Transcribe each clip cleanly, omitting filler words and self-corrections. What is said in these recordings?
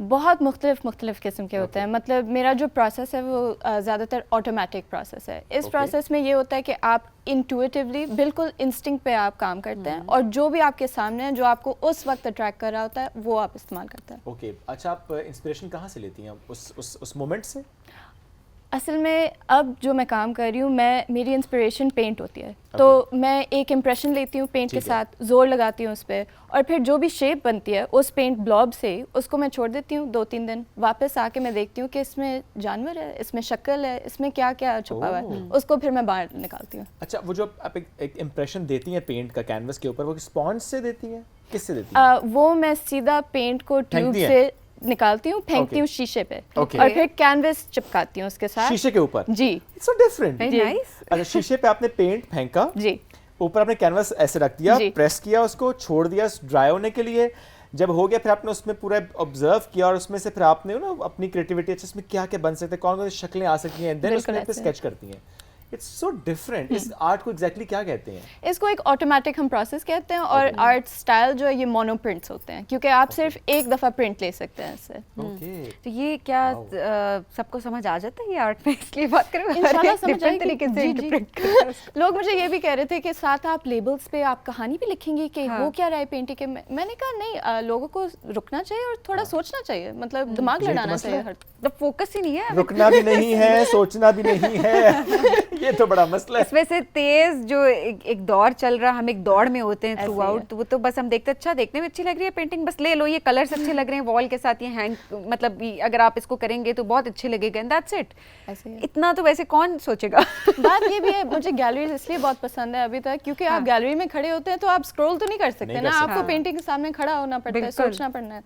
بہت مختلف قسم کے ہوتے ہیں. مطلب میرا جو پروسیس ہے وہ زیادہ تر آٹومیٹک پروسیس ہے. اس پروسیس میں یہ ہوتا ہے کہ آپ انٹویٹیولی بالکل انسٹنکٹ پہ آپ کام کرتے ہیں اور جو بھی آپ کے سامنے ہے جو آپ کو اس وقت اٹریکٹ کر رہا ہوتا ہے وہ آپ استعمال کرتے ہیں. اوکے, اچھا آپ انسپریشن کہاں سے لیتی ہیں اس مومنٹ سے؟ اصل میں اب جو میں کام کر رہی ہوں میری انسپریشن پینٹ ہوتی ہے. تو میں ایک امپریشن لیتی ہوں پینٹ کے ساتھ, زور لگاتی ہوں اس پہ, اور پھر جو بھی شیپ بنتی ہے اس پینٹ بلاب سے اس کو میں چھوڑ دیتی ہوں 2-3 دن. واپس آ کے میں دیکھتی ہوں کہ اس میں جانور ہے, اس میں شکل ہے, اس میں کیا کیا چھپا ہوا ہے, اس کو پھر میں باہر نکالتی ہوں. اچھا, وہ جو آپ ایک امپریشن دیتی ہیں پینٹ کا کینوس کے اوپر, وہ اسپونج سے دیتی ہیں, کس سے دیتی ہیں؟ وہ میں سیدھا پینٹ کو ٹیوب سے نکالتی ہوں, پھینکتی ہوں شیشے پہ, اور پھر کینوس چپکاتی ہوں اس کے ساتھ شیشے کے اوپر. جی, اٹس سو ڈفرنٹ. اچھا, شیشے پہ آپ نے پینٹ پھینکا, جی, اوپر آپ نے کینوس ایسے رکھ دیا, پریس کیا, اس کو چھوڑ دیا ڈرائی ہونے کے لیے. جب ہو گیا پھر آپ نے اس میں پورا آبزرو کیا اور اس میں سے پھر آپ نے نا اپنی کریٹیوٹی, اچھا اس میں کیا کیا بن سکتے ہیں, کون کون سی شکلیں آ سکتی ہیں, دین اس میں پہ اسکیچ کرتی ہیں. It's so different. اس آرٹ کو ایگزیکٹلی کیا کہتے ہیں؟ اس کو ایک آٹومیٹک ہم پروسیس کہتے ہیں, اور آرٹ اسٹائل جو ہے یہ مونو پرنٹس ہوتے ہیں, کیونکہ آپ صرف ایک دفعہ پرنٹ لے سکتے ہیں اس سے. تو یہ کیا سب کو سمجھ آ جاتا ہے یہ آرٹ میں, اس لیے بات کریں انشاءاللہ سمجھ آئے طریقے سے. لوگ مجھے یہ بھی کہہ رہے تھے کہ ساتھ آپ لیبلس پہ آپ کہانی بھی لکھیں گی کہ ہو کیا رہا ہے پینٹنگ کے. میں نے کہا نہیں, لوگوں کو رکنا چاہیے اور تھوڑا سوچنا چاہیے, مطلب دماغ لڑانا چاہیے. فوکس ہی نہیں ہے, رکنا بھی نہیں ہے, سوچنا بھی نہیں ہے, یہ تو بڑا مسئلہ. اس میں سے تیز جو ایک دور چل رہا, ہم ایک دوڑ میں ہوتے ہیں تھرو آؤٹ, تو وہ تو بس ہم دیکھتے اچھا دیکھنے میں اچھی لگ رہی ہے پینٹنگ, بس لے لو, یہ کلرز اچھے لگ رہے ہیں وال کے ساتھ, یہ ہینگ مطلب اگر آپ اس کو کریں گے تو بہت اچھے لگے گا, دیٹس اٹ. اتنا تو ویسے کون سوچے گا. بات یہ بھی ہے, مجھے گیلریز اس لیے بہت پسند ہے ابھی تک کیونکہ آپ گیلری میں کھڑے ہوتے ہیں تو آپ اسکرول تو نہیں کر سکتے نا, آپ کو پینٹنگ کے سامنے کھڑا ہونا پڑتا ہے, سوچنا پڑنا ہے.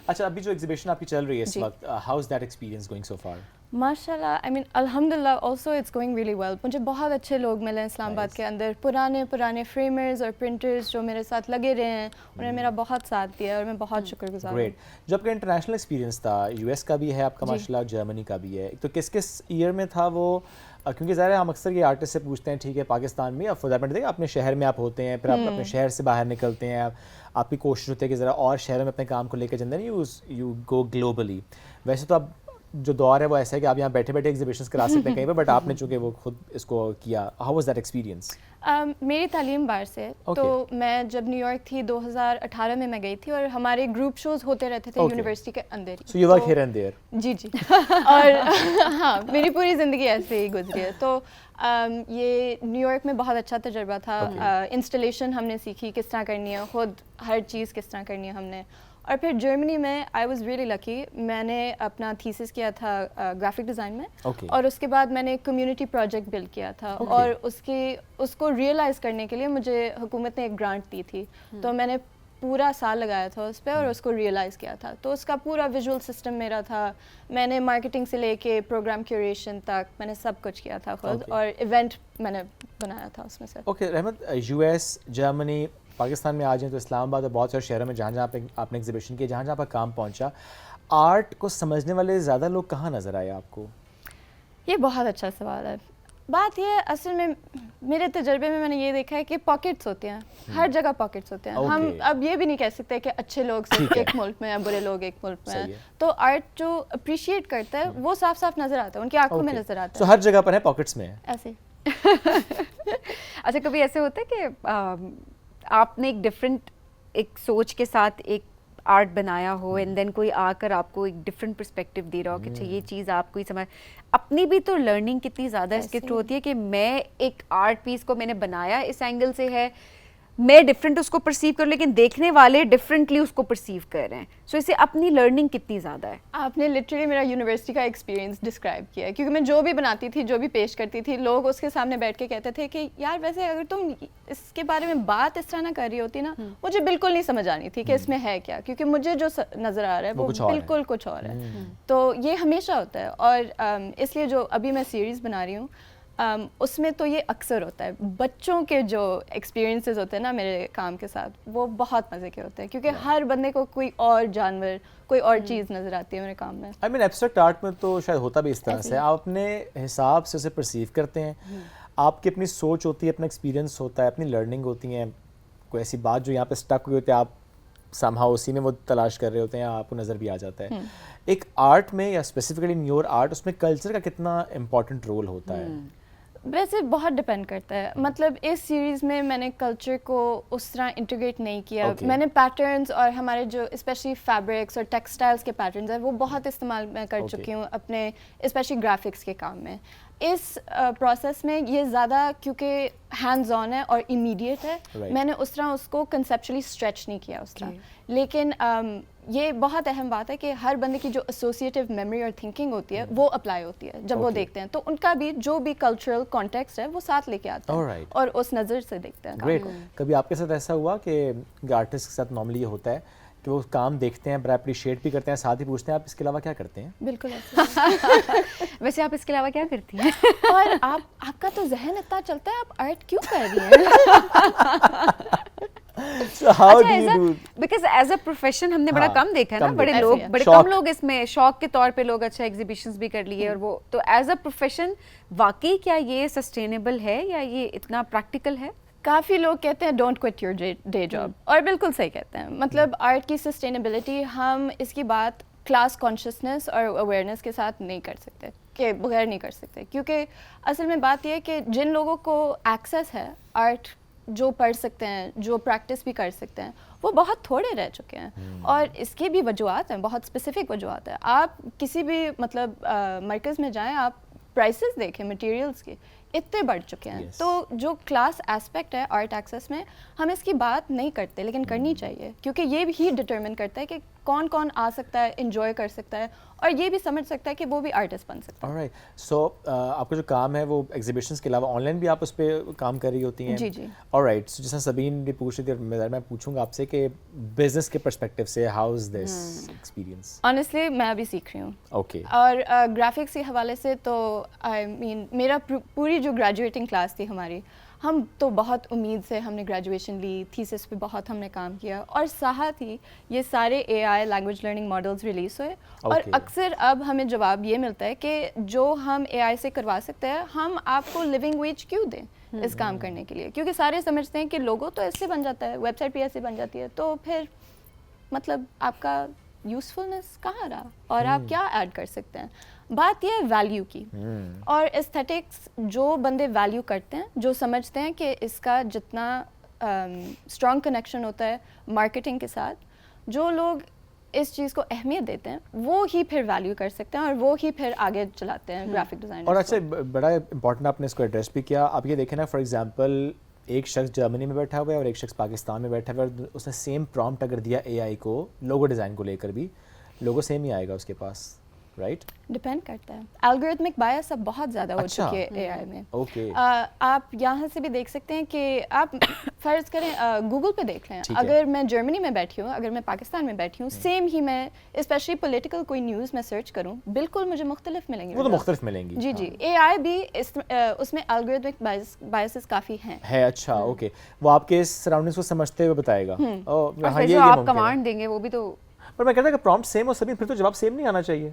اچھا, ابھی جو ایگزیبیشن آپ کی چل رہی ہے اس وقت, how is that experience going so far? ماشاء اللہ, آئی مین الحمد للہ, also it's going really well. مجھے بہت اچھے لوگ ملے ہیں اسلام آباد کے اندر, پرانے فریمرز اور پرنٹرز جو میرے ساتھ لگے رہے ہیں, انہوں نے میرا بہت ساتھ دیا اور میں بہت شکر گزار ہوں. گریٹ. جو آپ کا انٹرنیشنل ایکسپیرینس تھا, یو ایس کا بھی ہے آپ کا ماشاء اللہ, جرمنی کا بھی ہے, تو کس ایئر میں تھا وہ؟ کیونکہ ظاہر ہے ہم اکثر یہ آرٹسٹ سے پوچھتے ہیں, ٹھیک ہے پاکستان میں, اب فور دیٹ میٹر دیکھیں اپنے شہر میں آپ ہوتے ہیں, پھر آپ اپنے شہر سے باہر نکلتے ہیں, آپ کی کوشش ہوتی ہے کہ ذرا اور شہروں میں اپنے کام کو لے کے جاندے, یو گو گلوبلی. ویسے تو اب جو دور ہے وہ ایسا ہے کہ آپ یہاں بیٹھے بیٹھے ایگزیبیشنز کرا سکتے ہیں کہیں پہ, بٹ آپ نے چونکہ وہ خود اس کو کیا, ہاؤ واز دیٹ ایکسپیرینس؟ میری تعلیم باہر سے, تو میں جب نیو یارک تھی 2018 میں گئی تھی, اور ہمارے گروپ شوز ہوتے رہتے تھے یونیورسٹی کے اندر. So you work here and there? جی, اور ہاں میری پوری زندگی ایسے ہی گزری ہے. تو یہ نیو یارک میں بہت اچھا تجربہ تھا. انسٹالیشن ہم نے سیکھی کس طرح کرنی ہے, خود ہر چیز کس طرح کرنی ہے ہم نے. اور پھر جرمنی میں آئی واز ریئلی لکی, میں نے اپنا تھیسس کیا تھا گرافک ڈیزائن میں, اور اس کے بعد میں نے کمیونٹی پروجیکٹ بلڈ کیا تھا, اور اس کو ریئلائز کرنے کے لیے مجھے حکومت نے ایک گرانٹ دی تھی, تو میں نے پورا سال لگایا تھا اس پہ اور اس کو ریئلائز کیا تھا. تو اس کا پورا ویژول سسٹم میرا تھا, میں نے مارکیٹنگ سے لے کے پروگرام کیوریشن تک میں نے سب کچھ کیا تھا خود, اور ایونٹ میں نے بنایا تھا اس میں سے. اوکے رحمت, یو ایس, جرمنی, پاکستان میں آ جائیں تو اسلام آباد اور بہت سارے شہروں میں جہاں جہاں پہ آپ نے ایگزیبیشن کی, جہاں جہاں پر کام پہنچا, آرٹ کو سمجھنے والے زیادہ لوگ کہاں نظر آئے آپ کو؟ یہ بہت اچھا سوال ہے. بات یہ اصل میں میرے تجربے میں نے یہ دیکھا ہے کہ پاکٹس ہوتے ہیں, ہر جگہ پاکٹس ہوتے ہیں. ہم اب یہ بھی نہیں کہہ سکتے کہ اچھے لوگ صرف ایک ملک میں ہیں, برے لوگ ایک ملک میں ہیں. تو آرٹ جو اپریشیٹ کرتا ہے وہ صاف صاف نظر آتا ہے, ان کی آنکھوں میں نظر آتا ہے. تو ہر جگہ پر ہے, پاکٹس میں ہے ایسے. اچھا, کبھی ایسے ہوتا ہے کہ آپ نے ایک ڈفرینٹ ایک سوچ کے ساتھ ایک آرٹ بنایا ہو, اینڈ دین کوئی آ کر آپ کو ایک ڈفرینٹ پرسپیکٹیو دے رہا ہو کہ اچھا یہ چیز آپ کو ہی سمجھ, اپنی بھی تو لرننگ کتنی زیادہ اس کے تھرو ہوتی ہے کہ میں ایک آرٹ پیس کو میں نے بنایا اس اینگل سے ہے, میں ڈفرینٹ اس کو پرسیو کروں, لیکن دیکھنے والے ڈفرینٹلی اس کو پرسیو کر رہے ہیں. سو اسے اپنی لرننگ کتنی زیادہ ہے. آپ نے لٹرلی میرا یونیورسٹی کا ایکسپیرینس ڈسکرائب کیا ہے, کیونکہ میں جو بھی بناتی تھی, جو بھی پیش کرتی تھی, لوگ اس کے سامنے بیٹھ کے کہتے تھے کہ یار ویسے اگر تم اس کے بارے میں بات اس طرح نہ کر رہی ہوتی نا, مجھے بالکل نہیں سمجھ آنی تھی کہ اس میں ہے کیا, کیونکہ مجھے جو نظر آ رہا ہے وہ بالکل کچھ اور ہے. تو یہ ہمیشہ ہوتا ہے, اور اس لیے جو ابھی میں سیریز بنا رہی ہوں اس میں تو یہ اکثر ہوتا ہے. بچوں کے جو ایکسپیرینسز ہوتے ہیں نا میرے کام کے ساتھ, وہ بہت مزے کے ہوتے ہیں, کیونکہ ہر بندے کو کوئی اور جانور, کوئی اور چیز نظر آتی ہے میرے کام میں. آئی مین ایبسٹریکٹ آرٹ میں تو شاید ہوتا بھی اس طرح سے, آپ اپنے حساب سے اسے پرسیو کرتے ہیں, آپ کی اپنی سوچ ہوتی ہے, اپنا ایکسپیرینس ہوتا ہے, اپنی لرننگ ہوتی ہیں, کوئی ایسی بات جو یہاں پہ اسٹک ہوئی ہوتی ہے آپ somehow اسی میں وہ تلاش کر رہے ہوتے ہیں یا آپ کو نظر بھی آ جاتا ہے. ایک آرٹ میں یا اسپیسیفکلی ان یور آرٹ اس میں کلچر کا کتنا امپورٹنٹ رول ہوتا ہے؟ ویسے بہت ڈپینڈ کرتا ہے. مطلب اس سیریز میں میں نے کلچر کو اس طرح انٹیگریٹ نہیں کیا. میں نے پیٹرنس اور ہمارے جو اسپیشلی فیبرکس اور ٹیکسٹائلس کے پیٹرنس ہیں وہ بہت استعمال میں کر چکی ہوں اپنے اسپیشلی گرافکس کے کام میں. اس پروسیس میں یہ زیادہ کیونکہ ہینڈز آن ہے اور امیڈیٹ ہے, میں نے اس طرح اس کو کنسیپچولی اسٹریچ نہیں کیا اس طرح. لیکن یہ بہت اہم بات ہے کہ ہر بندے کی جو ایسوسیٹیو میموری اور تھنکنگ ہوتی ہے وہ اپلائی ہوتی ہے جب وہ دیکھتے ہیں, تو ان کا بھی جو بھی کلچرل کانٹیکسٹ ہے وہ ساتھ لے کے آتے ہیں اور اس نظر سے دیکھتے ہیں. گریٹ. کبھی آپ کے ساتھ ایسا ہوا کہ آرٹسٹ کے ساتھ نارملی یہ ہوتا ہے کہ وہ کام دیکھتے ہیں, بڑا اپریشیٹ بھی کرتے ہیں, ساتھ ہی پوچھتے ہیں آپ اس کے علاوہ کیا کرتے ہیں؟ بالکل. ویسے آپ اس کے علاوہ کیا کرتی ہیں؟ اور آپ کا تو ذہن اتنا چلتا ہے, آپ آرٹ کیوں کر رہی ہیں؟ بیکاز ایز اے پروفیشن ہم نے بڑا کم دیکھا ہے نا, بڑے کم لوگ اس میں شوق کے طور پہ لوگ اچھا ایگزیبیشنز بھی کر لیے اور وہ, تو ایز اے پروفیشن واقعی کیا یہ سسٹینیبل ہے یا یہ اتنا پریکٹیکل ہے؟ کافی لوگ کہتے ہیں don't quit your day job, اور بالکل صحیح کہتے ہیں. مطلب آرٹ کی سسٹینیبلٹی ہم اس کی بات کلاس کانشیسنس اور اویئرنیس کے ساتھ نہیں کر سکتے, کہ بغیر نہیں کر سکتے, کیونکہ اصل میں بات یہ ہے کہ جن لوگوں کو ایکسیس ہے آرٹ, جو پڑھ سکتے ہیں, جو پریکٹس بھی کر سکتے ہیں, وہ بہت تھوڑے رہ چکے ہیں. اور اس کی بھی وجوہات ہیں, بہت اسپیسیفک وجوہات ہیں. آپ کسی بھی مطلب مرکز میں جائیں, آپ پرائسز دیکھیں مٹیریلس کے, اتنے بڑھ چکے ہیں. تو جو کلاس ایسپیکٹ ہے آرٹ ایکسیس میں, ہم اس کی بات نہیں کرتے, لیکن کرنی چاہیے, کیونکہ یہ بھی ڈٹرمن کرتا ہے کہ کون کون آ سکتا ہے, انجوائے کر سکتا ہے, اور یہ بھی سمجھ سکتا ہے کہ وہ بھی آرٹسٹ بن سکتا ہے. آلرائٹ. سو آپ کا جو کام ہے وہ ایگزیبیشنس کے علاوہ آن لائن بھی آپ اس پہ کام کر رہی ہوتی ہیں؟ جی جی. آلرائٹ. سو جیسا سبین بھی پوچھ رہی تھی, میں پوچھوں گا آپ سے کہ بزنس کے پرسپیکٹو سے how is this experience? Honestly میں ابھی سیکھ رہی ہوں. اوکے. اور گرافکس کے حوالے سے تو آئی مین میرا پوری جو گریجویٹنگ کلاس تھی ہماری, ہم تو بہت امید سے ہم نے گریجویشن لی, تھیسس پہ بہت ہم نے کام کیا, اور ساتھ ہی یہ سارے اے آئی لینگویج لرننگ ماڈلز ریلیز ہوئے. اور اکثر اب ہمیں جواب یہ ملتا ہے کہ جو ہم اے آئی سے کروا سکتے ہیں, ہم آپ کو لیونگ ویج کیوں دیں اس کام کرنے کے لیے, کیونکہ سارے سمجھتے ہیں کہ لوگو تو ایسے بن جاتا ہے, ویب سائٹ بھی ایسے بن جاتی ہے, تو پھر مطلب آپ کا یوزفلنس کہاں رہا, اور آپ کیا ایڈ کر سکتے ہیں. بات یہ ہے ویلیو کی, اور ایستھیٹکس جو بندے ویلیو کرتے ہیں, جو سمجھتے ہیں کہ اس کا جتنا اسٹرانگ کنیکشن ہوتا ہے مارکیٹنگ کے ساتھ, جو لوگ اس چیز کو اہمیت دیتے ہیں, وہ ہی پھر ویلیو کر سکتے ہیں, اور وہ ہی پھر آگے چلاتے ہیں گرافک ڈیزائن. اور اچھا, بڑا امپورٹنٹ آپ نے اس کو ایڈریس بھی کیا. آپ یہ دیکھیں نا, فار ایگزامپل ایک شخص جرمنی میں بیٹھا ہوا ہے اور ایک شخص پاکستان میں بیٹھا ہوا ہے, اور اس نے سیم پرومپٹ اگر دیا اے آئی کو لوگو ڈیزائن کو لے کر, بھی لوگو سیم ہی آئے گا اس کے پاس, رائٹ؟ ڈپینڈ کرتا ہے. الگورتھمک بایس اب بہت زیادہ ہو چکی ہے اے آئی میں. اوکے. آپ یہاں سے بھی دیکھ سکتے ہیں کہ آپ فرض کریں گوگل پہ دیکھ لیں, اگر میں جرمنی میں بیٹھی ہوں, اگر میں پاکستان میں بیٹھی ہوں, سیم ہی میں اسپیشلی پولیٹیکل کوئی نیوز میں سرچ کروں, بالکل مجھے مختلف ملیں گے. وہ تو مختلف ملیں گی. جی جی. اے آئی بھی اس میں الگورتھمک بایسز کافی ہیں. ہے. اچھا, اوکے. وہ آپ کے سراؤنڈنگس کو سمجھتے ہوئے بتائے گا. جو آپ کمانڈ دیں گے وہ بھی تو, پر میں کہتا کہ پرومپٹ سیم ہو سبھی, پھر تو جواب سیم نہیں آنا چاہیے.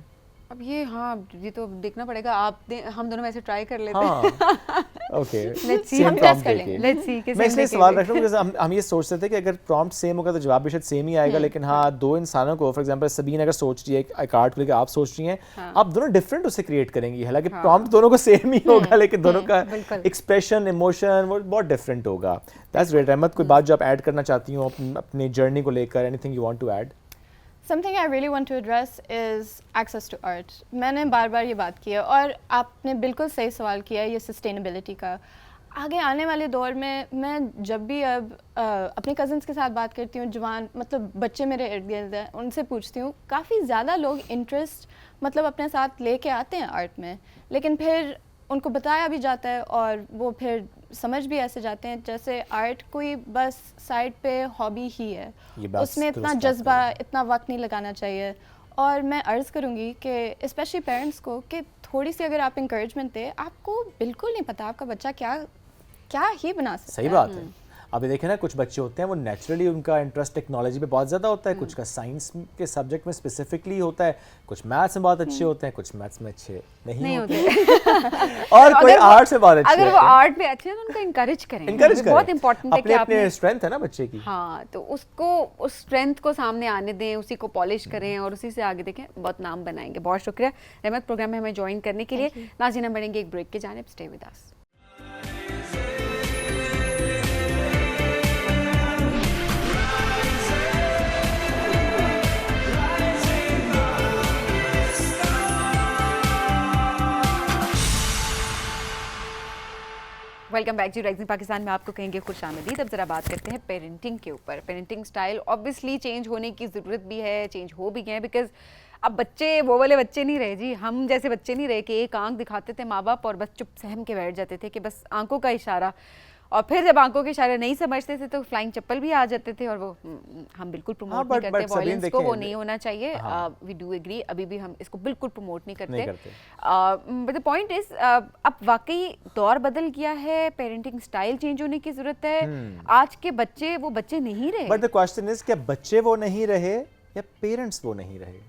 اب یہ ہاں, یہ تو دیکھنا پڑے گا. آپ ہم دونوں ویسے ٹرائی کر لیتے ہیں. اوکے, ہم ٹیسٹ کر لیں گے. میں اس لیے سوال رکھ رہا ہوں کہ ہم یہ سوچتے تھے کہ اگر پرومپٹ سیم ہوگا تو جواب بھی شاید سیم ہی آئے گا, لیکن ہاں دو انسانوں کو, فار ایگزامپل سبین اگر سوچ رہی ہے ایک آرٹ کو لے کے, آپ سوچ رہی ہیں, آپ دونوں ڈفرینٹ اسے کریٹ کریں گی, حالانکہ پرومپٹ دونوں کو سیم ہی ہوگا, لیکن دونوں کا ایکسپریشن, ایموشن وہ بہت ڈفرینٹ ہوگا. That's great. احمد, کوئی بات جو آپ ایڈ کرنا چاہتی ہوں اپنی جرنی کو لے کر, anything you want to add? Something I really want to address is access to art. میں نے بار بار یہ بات کی ہے, اور آپ نے بالکل صحیح سوال کیا ہے یہ سسٹینیبلٹی کا. آگے آنے والے دور میں جب بھی اب اپنے کزنس کے ساتھ بات کرتی ہوں, جوان مطلب بچے میرے ارد گرد ہیں, ان سے پوچھتی ہوں, کافی زیادہ لوگ انٹرسٹ مطلب اپنے ساتھ لے کے آتے ہیں آرٹ میں, لیکن پھر ان کو بتایا بھی جاتا ہے اور وہ پھر سمجھ بھی ایسے جاتے ہیں جیسے آرٹ کوئی بس سائڈ پہ ہابی ہی ہے, اس میں اتنا جذبہ, اتنا وقت نہیں لگانا چاہیے. اور میں عرض کروں گی کہ اسپیشلی پیرنٹس کو کہ تھوڑی سی اگر آپ انکریجمنٹ دیں, آپ کو بالکل نہیں پتہ آپ کا بچہ کیا ہی بنا سکتا ہے. صحیح بات ہے. ابھی دیکھیں نا کچھ بچے ہوتے ہیں وہ نیچرلی ان کا انٹرسٹ ٹیکنالوجی پہ بہت زیادہ ہوتا ہے, کچھ کا سائنس کے سبجیکٹ میں اسپیسیفکلی ہوتا ہے, کچھ میتھس میں بہت اچھے ہوتے ہیں, کچھ میتھس میں اچھے نہیں ہوتے, اور کوئی آرٹ سے بہت اچھے. اگر وہ آرٹ میں اچھے ہیں تو ان کو انکریج کریں, بہت امپورٹنٹ ہے کہ آپ اپنے اسٹرینتھ ہے نا بچے کی, ہاں تو اس کو اس اسٹرینتھ کو سامنے آنے دیں, اسی کو پالش کریں اور اسی سے آگے دیکھیں, بہت نام بنائیں گے. بہت شکریہ رحمت پروگرام میں ہمیں جوائن کرنے کے لیے. ناظرین ہم بڑھیں گے ایک بریک کی جانب, stay with us. Welcome back ji. Rising Pakistan میں آپ کو کہیں گے خوش آمدید. اب ذرا بات کرتے ہیں پیرنٹنگ کے اوپر. پیرنٹنگ سٹائل آبویسلی چینج ہونے کی ضرورت بھی ہے, چینج ہو بھی گئے ہیں, بیکاز اب بچے وہ والے بچے نہیں رہے جی, ہم جیسے بچے نہیں رہے کہ ایک آنکھ دکھاتے تھے ماں باپ اور بس چپ سہم کے بیٹھ جاتے تھے کہ بس آنکھوں کا اشارہ, اور پھر جب آنکھوں کے اشارے نہیں سمجھتے تھے تو فلائنگ چپل بھی آ جاتے تھے, اور وہ ہم بالکل پروموٹ نہیں کرتے وائلنس کو, وہ نہیں ہونا چاہیے, وی ڈو ایگری, ابھی بھی ہم اس کو بالکل پروموٹ نہیں کرتے. بٹ دا پوائنٹ از اب واقعی دور بدل گیا ہے, پیرنٹنگ سٹائل چینج ہونے کی ضرورت ہے. آج کے بچے وہ بچے نہیں رہے. بٹ دا کوسچن از کہ بچے وہ نہیں رہے یا پیرنٹس وہ نہیں رہے؟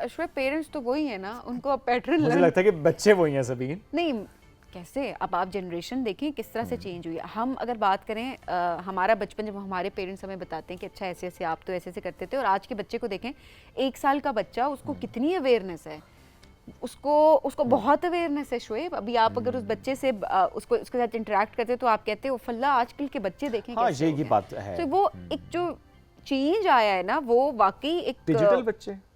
شعیب پیرنٹس تو وہی ہیں نا, ان کو پیٹرن مجھے لگتا ہے کہ بچے وہی ہیں سبین. نہیں کیسے, اب آپ جنریشن دیکھیں کس طرح سے چینج ہوئی ہے. ہم اگر بات کریں ہمارا بچپن, جب ہمارے پیرنٹس ہمیں بتاتے ہیں کہ اچھا ایسے ایسے آپ تو ایسے ایسے کرتے تھے, اور آج کے بچے کو دیکھیں, 1 سال کا بچہ, اس کو کتنی اویئرنیس ہے, اس کو بہت اویئرنیس ہے شعیب. ابھی آپ اگر اس بچے سے اس کے ساتھ انٹریکٹ کرتے تو آپ کہتے ہو فلا آج کل کے بچے دیکھیں کیسے. یہ بات ہے. تو وہ ایک جو چینج آیا ہے نا, وہ واقعی ایک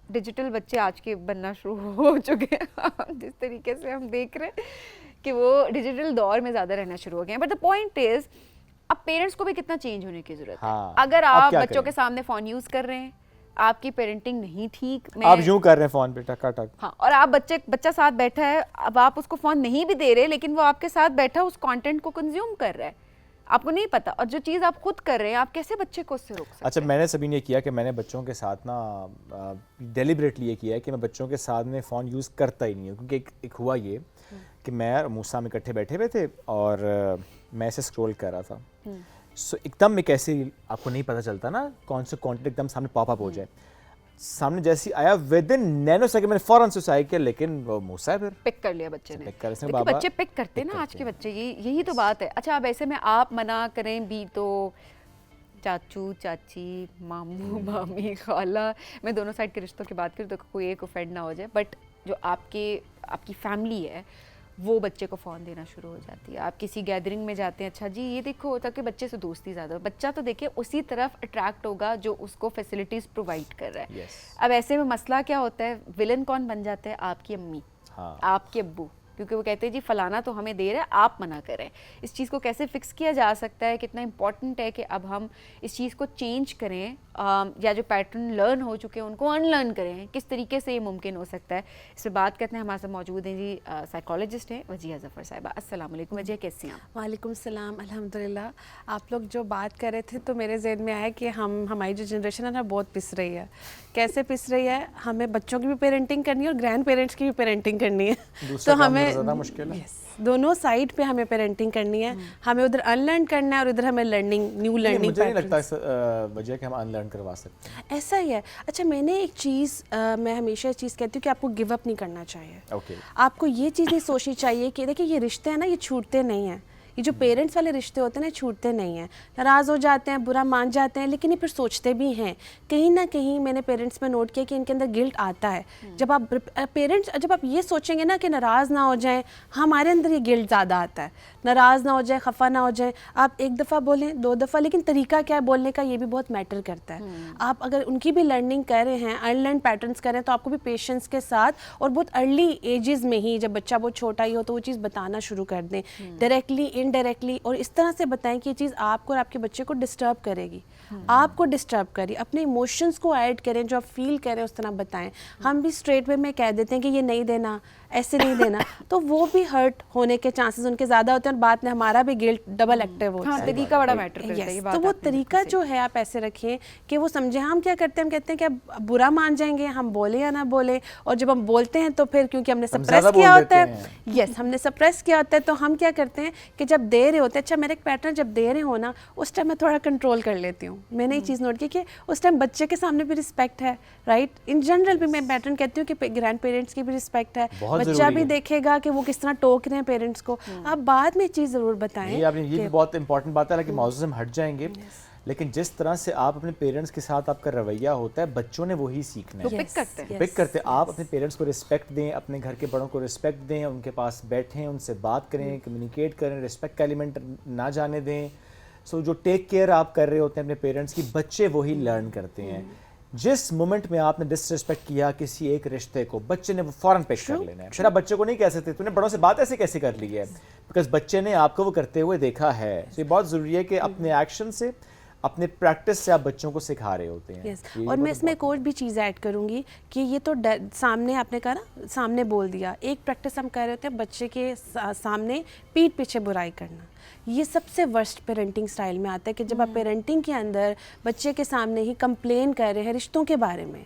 ڈیجیٹل بچے آج کے بننا شروع ہو چکے ہیں. جس طریقے سے ہم دیکھ رہے ہیں کہ وہ ڈیجیٹل دور میں زیادہ رہنا شروع ہو گئے ہیں. بٹ دا پوائنٹ از اب پیرنٹس کو بھی کتنا چینج ہونے کی ضرورت ہے. اگر آپ بچوں کے سامنے فون یوز کر رہے ہیں, آپ کی پیرنٹنگ نہیں ٹھیک, آپ یوں کر رہے ہیں فون پہ ٹکا ٹک, ہاں, اور آپ بچہ ساتھ بیٹھا ہے, اب آپ اس کو فون نہیں بھی دے رہے, لیکن وہ آپ کے ساتھ بیٹھا اس کانٹینٹ کو کنزیوم کر رہا ہے, آپ کو نہیں پتا, اور جو چیز آپ خود کر رہے ہیں آپ کیسے بچے کو اس سے روک سکتے ہیں. اچھا میں نے سبھی نے کیا کہ میں نے بچوں کے ساتھ نا ڈیلیبریٹلی یہ کیا ہے کہ میں بچوں کے ساتھ میں فون یوز کرتا ہی نہیں ہوں, کیونکہ ایک ہوا یہ کہ میں اور موسیٰ میں اکٹھے بیٹھے ہوئے تھے اور میں ایسے اسکرول کر رہا تھا, سو ایک دم میں کیسے, آپ کو نہیں پتہ چلتا نا کون سے کانٹینٹ ایک دم سامنے پاپ اپ ہو جائے, سامنے جیسی آیا ود ان نینو سیکنڈ میں نے فوراً سوسائڈ کیا, لیکن وہ موسیٰ پھر پک کر لیا بچے نے. بچے پک کرتے نا آج کے بچے, یہی تو بات ہے. اچھا اب ایسے میں آپ منع کریں بھی تو چاچو چاچی ماموں مامی خالہ, میں دونوں سائڈ کے رشتوں کی بات کروں تو کوئی ایک اوفینڈ نہ ہو جائے, بٹ جو آپ کی فیملی ہے وہ بچے کو فون دینا شروع ہو جاتی ہے. آپ کسی گیدرنگ میں جاتے ہیں, اچھا جی یہ دیکھو, تاکہ بچے سے دوستی زیادہ ہو. بچہ تو دیکھیں اسی طرف اٹریکٹ ہوگا جو اس کو فیسلٹیز پرووائڈ کر رہا ہے. اب ایسے میں مسئلہ کیا ہوتا ہے, ولن کون بن جاتا ہے, آپ کی امی, آپ کے ابو, کیونکہ وہ کہتے ہیں جی فلانا تو ہمیں دے رہا ہے, آپ منع کریں. اس چیز کو کیسے فکس کیا جا سکتا ہے, کتنا امپورٹنٹ ہے کہ اب ہم اس چیز کو چینج کریں, یا جو پیٹرن لرن ہو چکے ہیں ان کو ان لرن کریں, کس طریقے سے یہ ممکن ہو سکتا ہے. اس پہ بات کرتے ہیں, ہمارے ساتھ موجود ہیں جی سائیکالوجسٹ ہیں وجیہہ ظفر صاحبہ. السلام علیکم وجیہہ, کیسی ہیں آپ؟ وعلیکم السلام, الحمدللہ. آپ لوگ جو بات کر رہے تھے تو میرے ذہن میں آیا کہ ہماری جو جنریشن ہے نا بہت پس رہی ہے. کیسے پس رہی ہے, ہمیں بچوں کی بھی پیرنٹنگ کرنی ہے اور گرینڈ پیرنٹس کی بھی پیرنٹنگ کرنی ہے, تو ہمیں دونوں سائڈ پہ ہمیں پیرنٹنگ کرنی ہے. ہمیں ادھر ان لرن کرنا ہے اور ادھر ہمیں نیو لرننگ. مجھے نہیں لگتا وجہ کہ ہم ان لرن کروا سکتے ہیں. ایسا ہی ہے. اچھا میں نے ایک چیز, میں ہمیشہ اس چیز کہتی ہوں کہ آپ کو گیو اپ نہیں کرنا چاہیے. آپ کو یہ چیز نہیں سوچنی چاہیے کہ دیکھیں یہ رشتے ہیں نا, یہ چھوٹتے نہیں ہیں. یہ جو پیرنٹس والے رشتے ہوتے ہیں نا, چھوٹتے نہیں ہیں. ناراض ہو جاتے ہیں, برا مان جاتے ہیں, لیکن یہ پھر سوچتے بھی ہیں. کہیں نہ کہیں میں نے پیرنٹس میں نوٹ کیا کہ ان کے اندر گلٹ آتا ہے. جب آپ پیرنٹس, جب آپ یہ سوچیں گے نا کہ ناراض نہ ہو جائیں, ہمارے اندر یہ گلٹ زیادہ آتا ہے. ناراض نہ ہو جائے, خفا نہ ہو جائیں. آپ 1 دفعہ بولیں, 2 دفعہ, لیکن طریقہ کیا ہے بولنے کا یہ بھی بہت میٹر کرتا ہے. آپ اگر ان کی بھی لرننگ کر رہے ہیں, ان لرن پیٹرنس کر رہے ہیں, تو آپ کو بھی پیشنس کے ساتھ اور بہت ارلی ایجز میں ہی, جب بچہ بہت چھوٹا ہی ہو تو وہ چیز بتانا شروع کر دیں, ڈائریکٹلی انڈائریکٹلی, اور اس طرح سے بتائیں کہ یہ چیز آپ کو اور آپ کے بچے کو ڈسٹرب کرے گی, آپ کو ڈسٹرب کری. اپنے ایموشنس کو ایڈ کریں, جو آپ فیل کریں اس طرح بتائیں. ہم بھی اسٹریٹ وے میں کہہ دیتے ہیں کہ یہ نہیں دینا, ایسے نہیں دینا, تو وہ بھی ہرٹ ہونے کے چانسز ان کے زیادہ ہوتے ہیں, اور بعد میں ہمارا بھی گلٹ ڈبل ایکٹیو ہوتا ہے. طریقہ بڑا میٹر کرتا ہے یہ بات. تو وہ طریقہ جو ہے آپ ایسے رکھیں کہ وہ سمجھیں. ہم کیا کرتے ہیں, ہم کہتے ہیں کہ اب برا مان جائیں گے, ہم بولیں یا نہ بولیں, اور جب ہم بولتے ہیں تو پھر کیونکہ ہم نے سپریس کیا ہوتا ہے, یس ہم نے سپریس کیا ہوتا ہے, تو ہم کیا کرتے ہیں کہ جب دے رہے ہوتے ہیں, اچھا میرا ایک پیٹرن, جب دے رہے ہو نا اس ٹائم میں تھوڑا کنٹرول کر لیتی ہوں. میں نے یہ چیز نوٹ کی کہ اس ٹائم بچے کے سامنے بھی رسپیکٹ ہے, رائٹ. ان جنرل بھی میں پیٹرن کہتی ہوں کہ گرینڈ پیرنٹس کی بھی رسپیکٹ ہے, بچہ بھی دیکھے گا کہ وہ کس طرح ٹوک رہے ہیں پیرنٹس کو. آپ بعد میں چیز ضرور بتائیں. یہ بھی بہت امپورٹنٹ بات ہے کہ موضوع سے ہم ہٹ جائیں گے, لیکن جس طرح سے آپ اپنے پیرنٹس کے ساتھ آپ کا رویہ ہوتا ہے, بچوں نے وہی سیکھنا ہے. پک کرتے آپ اپنے پیرنٹس کو رسپیکٹ دیں, اپنے گھر کے بڑوں کو رسپیکٹ دیں, ان کے پاس بیٹھیں, ان سے بات کریں, کمیونیکیٹ کریں, رسپیکٹ کا ایلیمنٹ نہ جانے دیں. سو جو ٹیک کیئر آپ کر رہے ہوتے ہیں اپنے پیرنٹس کی, بچے وہی لرن کرتے ہیں. جس مومنٹ میں آپ نے ڈس رسپیکٹ کیا کسی ایک رشتے کو, بچے نے وہ فوراً پک کر لینا ہے. پھر آپ بچے کو نہیں کہہ سکتے تو نے بڑوں سے بات ایسے کیسے کر لی ہے, بیکاز بچے نے آپ کو وہ کرتے ہوئے دیکھا ہے. تو یہ بہت ضروری ہے کہ اپنے ایکشن سے, اپنے پریکٹس سے آپ بچوں کو سکھا رہے ہوتے ہیں. اور میں اس میں ایک اور بھی چیز ایڈ کروں گی کہ یہ تو سامنے آپ نے کہا نا, سامنے بول دیا. ایک پریکٹس ہم کر رہے ہوتے ہیں بچے کے سامنے پیٹھ پیچھے برائی کرنا. یہ سب سے ورسٹ پیرنٹنگ سٹائل میں آتا ہے کہ جب آپ پیرنٹنگ کے اندر بچے کے سامنے ہی کمپلین کر رہے ہیں رشتوں کے بارے میں,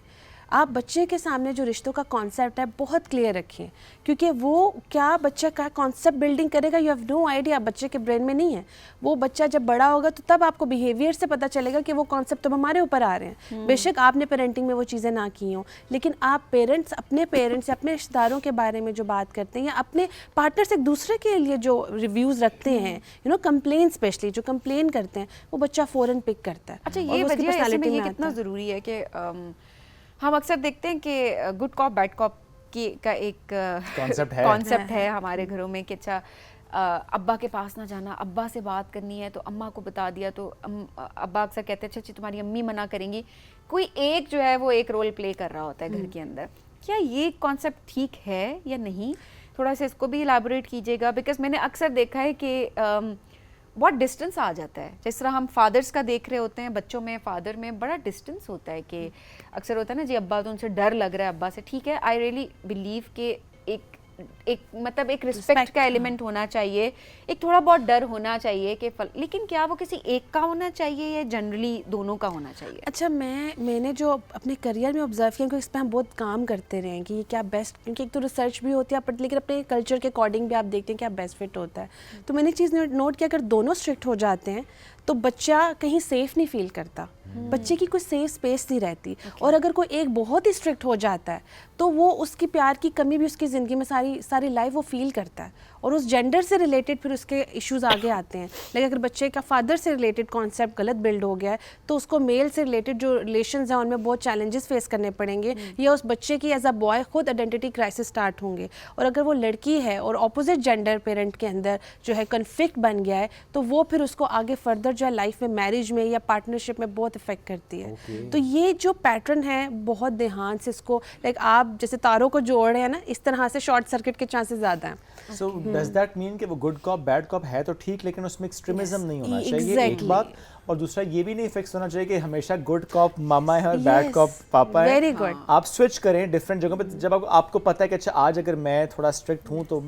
آپ بچے کے سامنے جو رشتوں کا کانسیپٹ ہے بہت کلیئر رکھیں, کیونکہ وہ کیا بچہ کا کانسیپٹ بلڈنگ کرے گا, یو ہیو نو آئیڈیا, بچے کے برین میں نہیں ہے. وہ بچہ جب بڑا ہوگا تو تب آپ کو بیہیویئر سے پتہ چلے گا کہ وہ کانسیپٹ تو ہمارے اوپر آ رہے ہیں. بے شک آپ نے پیرنٹنگ میں وہ چیزیں نہ کی ہوں, لیکن آپ پیرنٹس اپنے پیرنٹس یا اپنے رشتہ داروں کے بارے میں جو بات کرتے ہیں, یا اپنے پارٹنرس ایک دوسرے کے لیے جو ریویوز رکھتے ہیں, کمپلین اسپیشلی جو کمپلین کرتے ہیں, وہ بچہ فوراً پک کرتا ہے. اچھا یہ وجہ ہے میں یہ کتنا ضروری ہے کہ ہم اکثر دیکھتے ہیں کہ گڈ کاپ بیڈ کاپ کا ایک کانسیپٹ ہے ہمارے گھروں میں کہ اچھا ابا کے پاس نہ جانا, ابا سے بات کرنی ہے تو اماں کو بتا دیا تو ابا اکثر کہتے ہیں اچھا تمہاری امی منع کریں گی. کوئی ایک جو ہے وہ ایک رول پلے کر رہا ہوتا ہے گھر کے اندر. کیا یہ کانسیپٹ ٹھیک ہے یا نہیں؟ تھوڑا سا اس کو بھی الیبوریٹ کیجیے گا, بیکاز میں نے اکثر دیکھا ہے کہ بہت ڈسٹینس آ جاتا ہے. جس طرح ہم فادرس کا دیکھ رہے ہوتے ہیں, بچوں میں فادر میں بڑا ڈسٹینس ہوتا ہے کہ اکثر ہوتا ہے نا جی ابا تو ان سے ڈر لگ رہا ہے ابا سے. ٹھیک ہے, آئی ریئلی بلیو کہ مطلب ایک رسپیکٹ کا ایلیمنٹ ہونا چاہیے, ایک تھوڑا بہت ڈر ہونا چاہیے کہ لیکن کیا وہ کسی ایک کا ہونا چاہیے یا جنرلی دونوں کا ہونا چاہیے؟ اچھا میں نے جو اپنے کریئر میں آبزرو کیا کہ اس پہ ہم بہت کام کرتے رہے ہیں کہ یہ کیا بیسٹ, کیونکہ ایک تو ریسرچ بھی ہوتی ہے لیکن اپنے کلچر کے اکارڈنگ بھی آپ دیکھتے ہیں کیا بیسٹ فٹ ہوتا ہے. تو میں نے چیز نوٹ کیا, اگر دونوں اسٹرکٹ ہو جاتے ہیں تو بچہ کہیں سیف نہیں فیل کرتا, بچے کی کوئی سیف اسپیس نہیں رہتی. اور اگر کوئی ایک بہت ہی اسٹرکٹ ہو جاتا ہے تو وہ اس کی پیار کی کمی بھی اس کی زندگی میں ساری لائف وہ فیل کرتا ہے, اور اس جینڈر سے ریلیٹڈ پھر اس کے ایشوز آگے آتے ہیں. لیکن اگر بچے کا فادر سے ریلیٹڈ کانسیپٹ غلط بلڈ ہو گیا ہے تو اس کو میل سے ریلیٹڈ جو ریلیشنز ہیں ان میں بہت چیلنجز فیس کرنے پڑیں گے, یا اس بچے کی ایز اے بوائے خود آئیڈینٹی کرائسس اسٹارٹ ہوں گے. اور اگر وہ لڑکی ہے اور اپوزٹ جینڈر پیرنٹ کے اندر جو ہے کنفلکٹ بن گیا ہے تو وہ پھر اس کو آگے فردر جو ہے لائف میں میرج میں یا پارٹنرشپ میں بہت افیکٹ کرتی ہے. تو یہ جو پیٹرن ہے بہت دھیان سے اس کو لائک آپ جیسے تاروں کو جوڑ رہے ہیں نا, اس طرح سے شارٹ سرکٹ کے چانسز زیادہ ہیں. سو ڈز دیٹ مین کہ وہ گڈ کاپ بیڈ کاپ ہے تو ٹھیک, لیکن اس میں ایکسٹریمزم نہیں ہونا چاہیے, ایک بات. اور دوسرا یہ بھی نہیں فکس ہونا چاہیے کہ ہمیشہ گڈ کاپ ماما ہے اور بیڈ کاپ پاپا ہے. Very good. آپ سوئچ کریں ڈفرینٹ جگہوں پہ. جب آپ کو پتہ ہے کہ اچھا آج اگر میں تھوڑا اسٹرکٹ ہوں تو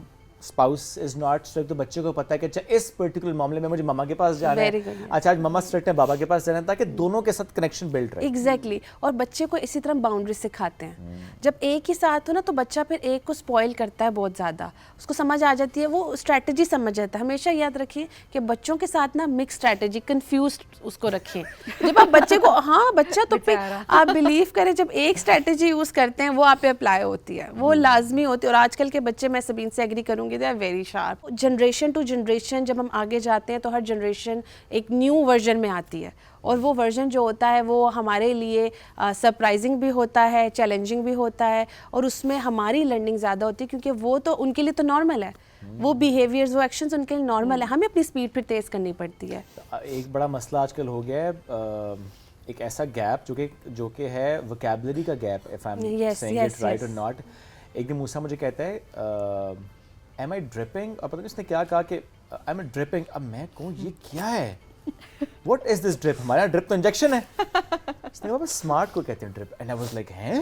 اسپاؤس از ناٹ اسٹرکٹ, تو بچے کو پتہ ہے کہ اچھا اس پرٹیکولر معاملے میں مجھے ماما کے پاس جانا ہے, اچھا آج ماما اسٹرکٹ ہے بابا کے پاس جانا ہے, تاکہ دونوں کے ساتھ کنیکشن بلڈ رہے. ایگزیکٹلی. اور بچے کو اسی طرح باؤنڈری سکھاتے ہیں. جب ایک ہی ساتھ ہو نا تو بچہ پھر ایک کو اسپوائل کرتا ہے بہت زیادہ, اس کو سمجھ آ جاتی ہے, وہ اسٹریٹجی سمجھ جاتا ہے. ہمیشہ یاد رکھیں کہ بچوں کے ساتھ نا مکس اسٹریٹجی, کنفیوزڈ اس کو رکھیں. جب آپ بچے کو بچہ تو پھر آپ بلیو کریں جب ایک اسٹریٹجی یوز کرتے ہیں وہ آپ پہ اپلائی ہوتی ہے, وہ لازمی ہوتی ہے. اور آج کل کے بچے, میں سبین سے ایگری کروں گی, they are very sharp. Generation to generation جب ہم آگے جاتے ہیں تو ہر جنریشن ایک نیو ورژن میں آتی ہے, اور وہ ورژن جو ہوتا ہے وہ ہمارے لیے سرپرائزنگ بھی ہوتا ہے, چیلنجنگ بھی ہوتا ہے, اور اس میں ہماری لرننگ زیادہ ہوتی ہے کیونکہ وہ تو ان کے لیے تو نارمل ہے, وہ بیہیویئرز وہ ایکشنز ان کے لیے نارمل ہے, ہمیں اپنی اسپیڈ پھر تیز کرنی پڑتی ہے. ایک بڑا مسئلہ آج کل ہو گیا ہے, ایک ایسا گیپ جو کہ ہے وکیبلری کا gap, if I'm saying it right or not. ایک دن موسیٰ مجھے کہتا ہے am I dripping, اور پتہ نہیں اس نے کیا کہا کہ am I dripping. اب میں کہوں یہ کیا ہے, what is this drip, ہمارا ڈرپ تو انجیکشن ہے. اس نے کہا بس اسمارٹ کو کہتے ہیں drip, and I was like ہیں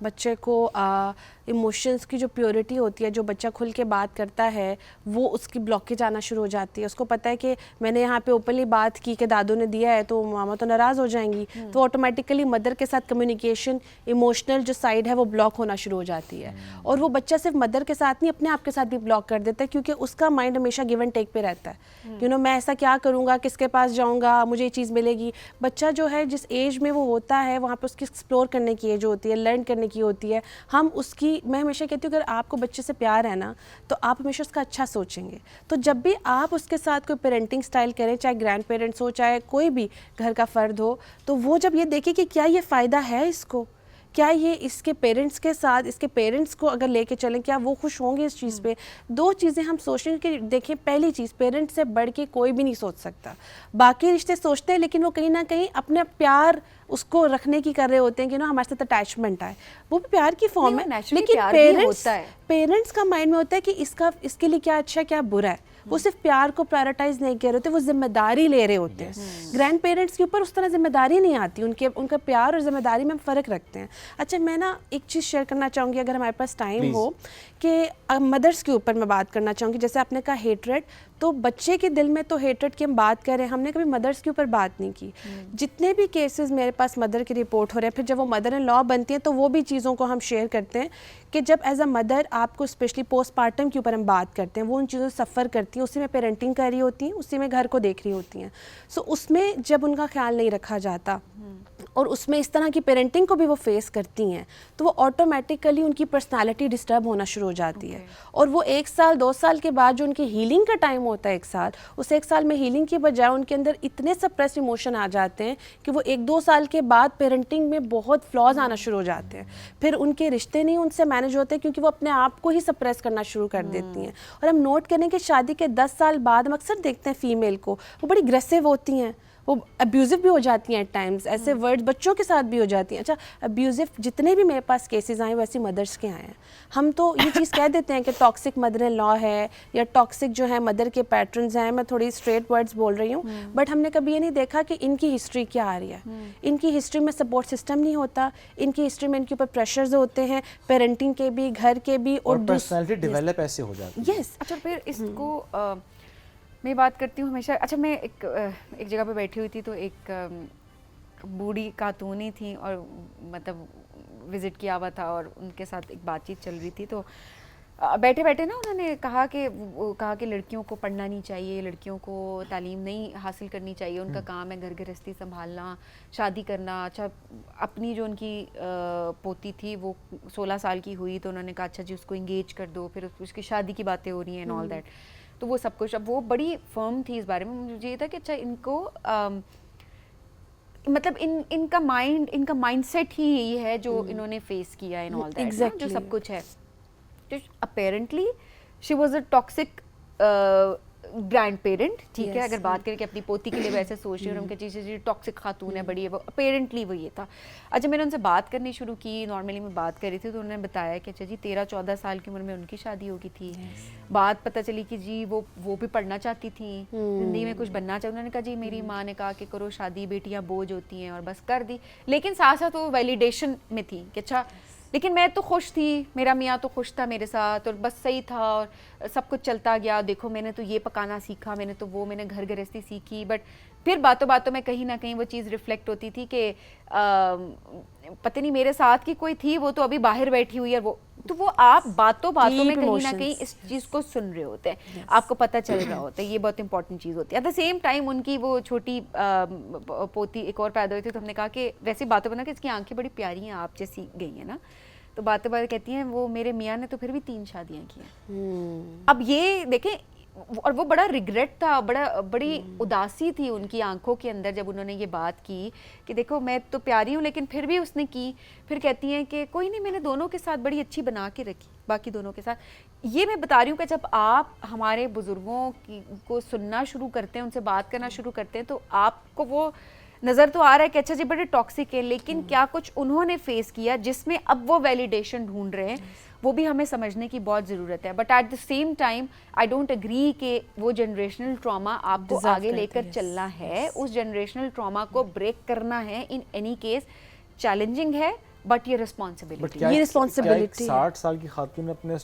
بچے کو ایموشنس کی جو پیورٹی ہوتی ہے, جو بچہ کھل کے بات کرتا ہے وہ اس کی بلاکیج آنا شروع ہو جاتی ہے. اس کو پتہ ہے کہ میں نے یہاں پہ اوپنلی بات کی کہ دادو نے دیا ہے تو ماما تو ناراض ہو جائیں گی, تو آٹومیٹیکلی مدر کے ساتھ کمیونیکیشن ایموشنل جو سائڈ ہے وہ بلاک ہونا شروع ہو جاتی ہے. اور وہ بچہ صرف مدر کے ساتھ نہیں اپنے آپ کے ساتھ بھی بلاک کر دیتا ہے, کیونکہ اس کا مائنڈ ہمیشہ گیو اینڈ ٹیک پہ رہتا ہے. میں ایسا کیا کروں گا, کس کے پاس جاؤں گا, مجھے یہ چیز ملے گی. بچہ جو ہے جس ایج میں وہ ہوتا ہے وہاں پہ اس کی ایکسپلور کرنے کی ایج ہوتی ہے, لرن کرنے کی ہوتی ہے. ہم اس کی, میں ہمیشہ کہتی ہوں اگر آپ کو بچے سے پیار ہے نا تو آپ ہمیشہ اس کا اچھا سوچیں گے. تو جب بھی آپ اس کے ساتھ کوئی پیرنٹنگ سٹائل کریں, چاہے گرینڈ پیرنٹس ہو چاہے کوئی بھی گھر کا فرد ہو, تو وہ جب یہ دیکھے کہ کیا یہ فائدہ ہے اس کو, کیا یہ اس کے پیرنٹس کے ساتھ, اس کے پیرنٹس کو اگر لے کے چلیں کیا وہ خوش ہوں گے اس چیز پہ. دو چیزیں ہم سوچیں کہ دیکھیں, پہلی چیز پیرنٹس سے بڑھ کے کوئی بھی نہیں سوچ سکتا. باقی رشتے سوچتے ہیں لیکن وہ کہیں نہ کہیں اپنے پیار اس کو رکھنے کی کر رہے ہوتے ہیں کہ ہمارے ساتھ اٹیچمنٹ آئے, وہ بھی پیار کی فارم ہے. لیکن پیرنٹس کا مائنڈ میں ہوتا ہے کہ اس کے لیے کیا اچھا کیا برا ہے. وہ صرف پیار کو پرائرٹائز نہیں کر رہے ہوتے, وہ ذمہ داری لے رہے ہوتے ہیں. گرینڈ پیرنٹس کے اوپر اس طرح ذمہ داری نہیں آتی, ان کا پیار اور ذمہ داری میں ہم فرق رکھتے ہیں. اچھا میں نا ایک چیز شیئر کرنا چاہوں گی اگر ہمارے پاس ٹائم ہو, کہ مدرس کے اوپر میں بات کرنا چاہوں گی. جیسے آپ نے کہا ہیٹریڈ, تو بچے کے دل میں تو ہیٹریڈ کی ہم بات کر رہے ہیں, ہم نے کبھی مدرس کے اوپر بات نہیں کی. جتنے بھی کیسز میرے پاس مدر کے رپورٹ ہو رہے ہیں, پھر جب وہ مدر ان لا بنتی ہیں تو وہ بھی چیزوں کو ہم شیئر کرتے ہیں کہ جب ایز اے مدر آپ کو اسپیشلی پوسٹ پارٹم کے اوپر ہم بات کرتے ہیں, وہ ان چیزوں سے سفر کرتی ہیں, اسی میں پیرنٹنگ کر رہی ہوتی ہیں, اسی میں گھر کو دیکھ رہی ہوتی ہیں. سو اس میں جب ان کا خیال نہیں رکھا جاتا اور اس میں اس طرح کی پیرنٹنگ کو بھی وہ فیس کرتی ہیں, تو وہ آٹومیٹیکلی ان کی پرسنالٹی ڈسٹرب ہونا شروع ہو جاتی ہے. اور وہ 1 سال 2 سال کے بعد جو ان کی ہیلنگ کا ٹائم ہوتا ہے 1 سال, اس 1 سال میں ہیلنگ کی بجائے ان کے اندر اتنے سپریس ایموشن آ جاتے ہیں کہ وہ 1-2 سال کے بعد پیرنٹنگ میں بہت فلاز آنا شروع ہو جاتے ہیں. پھر ان کے رشتے نہیں ان سے مینیج ہوتے کیونکہ وہ اپنے آپ کو ہی سپریس کرنا شروع کر دیتی ہیں. اور ہم نوٹ کریں کہ شادی کے 10 سال بعد ہم اکثر دیکھتے ہیں فیمیل کو وہ بڑی اگریسو ہوتی ہیں, وہ ابیوزو بھی ہو جاتی ہیں ایٹ ٹائمز, ایسے ورڈ بچوں کے ساتھ بھی ہو جاتی ہیں. اچھا ابیوزو جتنے بھی میرے پاس کیسز آئے ویسے مدرس کے آئے ہیں. ہم تو یہ چیز کہہ دیتے ہیں کہ ٹاکسک مدر ان لا ہے یا ٹاکسک جو ہے مدر کے پیٹرنز ہیں, میں تھوڑی اسٹریٹ ورڈز بول رہی ہوں, بٹ ہم نے کبھی یہ نہیں دیکھا کہ ان کی ہسٹری کیا آ رہی ہے. ان کی ہسٹری میں سپورٹ سسٹم نہیں ہوتا, ان کی ہسٹری میں ان کے اوپر پریشرز ہوتے ہیں, پیرنٹنگ کے بھی, گھر کے بھی, اور پرسنالٹی ڈیولپ ایسے ہو جاتی ہے. یس. اچھا پھر اس کو میں بات کرتی ہوں ہمیشہ. اچھا میں ایک جگہ پہ بیٹھی ہوئی تھی تو ایک بوڑھی خاتونی تھیں اور مطلب وزٹ کیا ہوا تھا اور ان کے ساتھ ایک بات چیت چل رہی تھی. تو بیٹھے بیٹھے نا انہوں نے کہا کہ لڑکیوں کو پڑھنا نہیں چاہیے, لڑکیوں کو تعلیم نہیں حاصل کرنی چاہیے, ان کا کام ہے گھر گرہستی سنبھالنا, شادی کرنا. اچھا اپنی جو ان کی پوتی تھی وہ 16 سال کی ہوئی تو انہوں نے کہا اچھا جی اس کو انگیج کر دو, پھر اس کی شادی کی باتیں ہو رہی ہیں اینڈ آل دیٹ. تو وہ سب کچھ, اب وہ بڑی فرم تھی اس بارے میں. مجھے یہ تھا کہ اچھا ان کو مطلب ان کا مائنڈ سیٹ ہی یہی ہے جو انہوں نے فیس کیا اینڈ آل دیٹ, جو سب کچھ ہے. Apparently she was a toxic grand parent, ٹھیک ہے, اگر بات کریں کہ اپنی پوتی کے لیے ویسے سوچ رہی اور ان کے چیزیں ٹاکسک خاتون ہے بڑی ہے, وہ اپیرنٹلی وہ یہ تھا. اچھا میں نے ان سے بات کرنی شروع کی, نارملی میں بات کر رہی تھی تو انہوں نے بتایا کہ اچھا جی 13-14 سال کی عمر میں ان کی شادی ہو گئی تھی. بات پتہ چلی کہ جی وہ بھی پڑھنا چاہتی تھیں, زندگی میں کچھ بننا چاہتی. انہوں نے کہا جی میری ماں نے کہا کہ کرو شادی, بیٹیاں بوجھ ہوتی ہیں, اور بس کر دی. لیکن ساتھ ساتھ وہ ویلیڈیشن میں تھی کہ اچھا لیکن میں تو خوش تھی, میرا میاں تو خوش تھا میرے ساتھ, اور بس صحیح تھا اور سب کچھ چلتا گیا. دیکھو میں نے تو یہ پکانا سیکھا, میں نے تو وہ, میں نے گھر گرہستی سیکھی. بٹ پھر باتوں باتوں میں کہیں نہ کہیں وہ چیز ریفلیکٹ ہوتی تھی کہ پتہ نہیں میرے ساتھ کی کوئی تھی, وہ تو ابھی باہر بیٹھی ہوئی ہے. وہ تو وہ آپ باتوں میں کہیں نہ کہیں اس چیز کو سن رہے ہوتے ہیں, آپ کو پتہ چل رہا ہوتا ہے. یہ بہت امپورٹنٹ چیز ہوتی ہے. ایٹ دا سیم ٹائم ان کی وہ چھوٹی پوتی ایک اور پیدا ہوئی تھی, تو ہم نے کہا کہ ویسے باتوں بنا کہ اس کی آنکھیں بڑی پیاری ہیں, آپ جیسی گئی ہیں نا. تو باتیں کہتی ہیں وہ میرے میاں نے تو پھر بھی 3 شادیاں کی ہیں. اب یہ دیکھیں, اور وہ بڑا ریگریٹ تھا, بڑی اداسی تھی ان کی آنکھوں کے اندر جب انہوں نے یہ بات کی کہ دیکھو میں تو پیاری ہوں لیکن پھر بھی اس نے کی. پھر کہتی ہیں کہ کوئی نہیں, میں نے دونوں کے ساتھ بڑی اچھی بنا کے رکھی, باقی دونوں کے ساتھ. یہ میں بتا رہی ہوں کہ جب آپ ہمارے بزرگوں کو سننا شروع کرتے ہیں, ان سے بات کرنا شروع کرتے ہیں, تو آپ کو وہ نظر تو آ رہا ہے کہ اچھا جی بڑے ٹاکسک ہے, لیکن کیا کچھ انہوں نے فیس کیا جس میں اب وہ ویلیڈیشن ڈھونڈ رہے ہیں, وہ بھی ہمیں سمجھنے کی بہت ضرورت ہے. But at the same time I don't agree کہ وہ جنریشنل ٹراما آپ کو آگے لے کر چلنا ہے. اس جنریشنل ٹراما کو بریک کرنا ہے ان اینی کیس چیلنجنگ ہے, بٹ یہ رسپانسبلٹی یہ responsibility 60 سال کی خاتون اپنے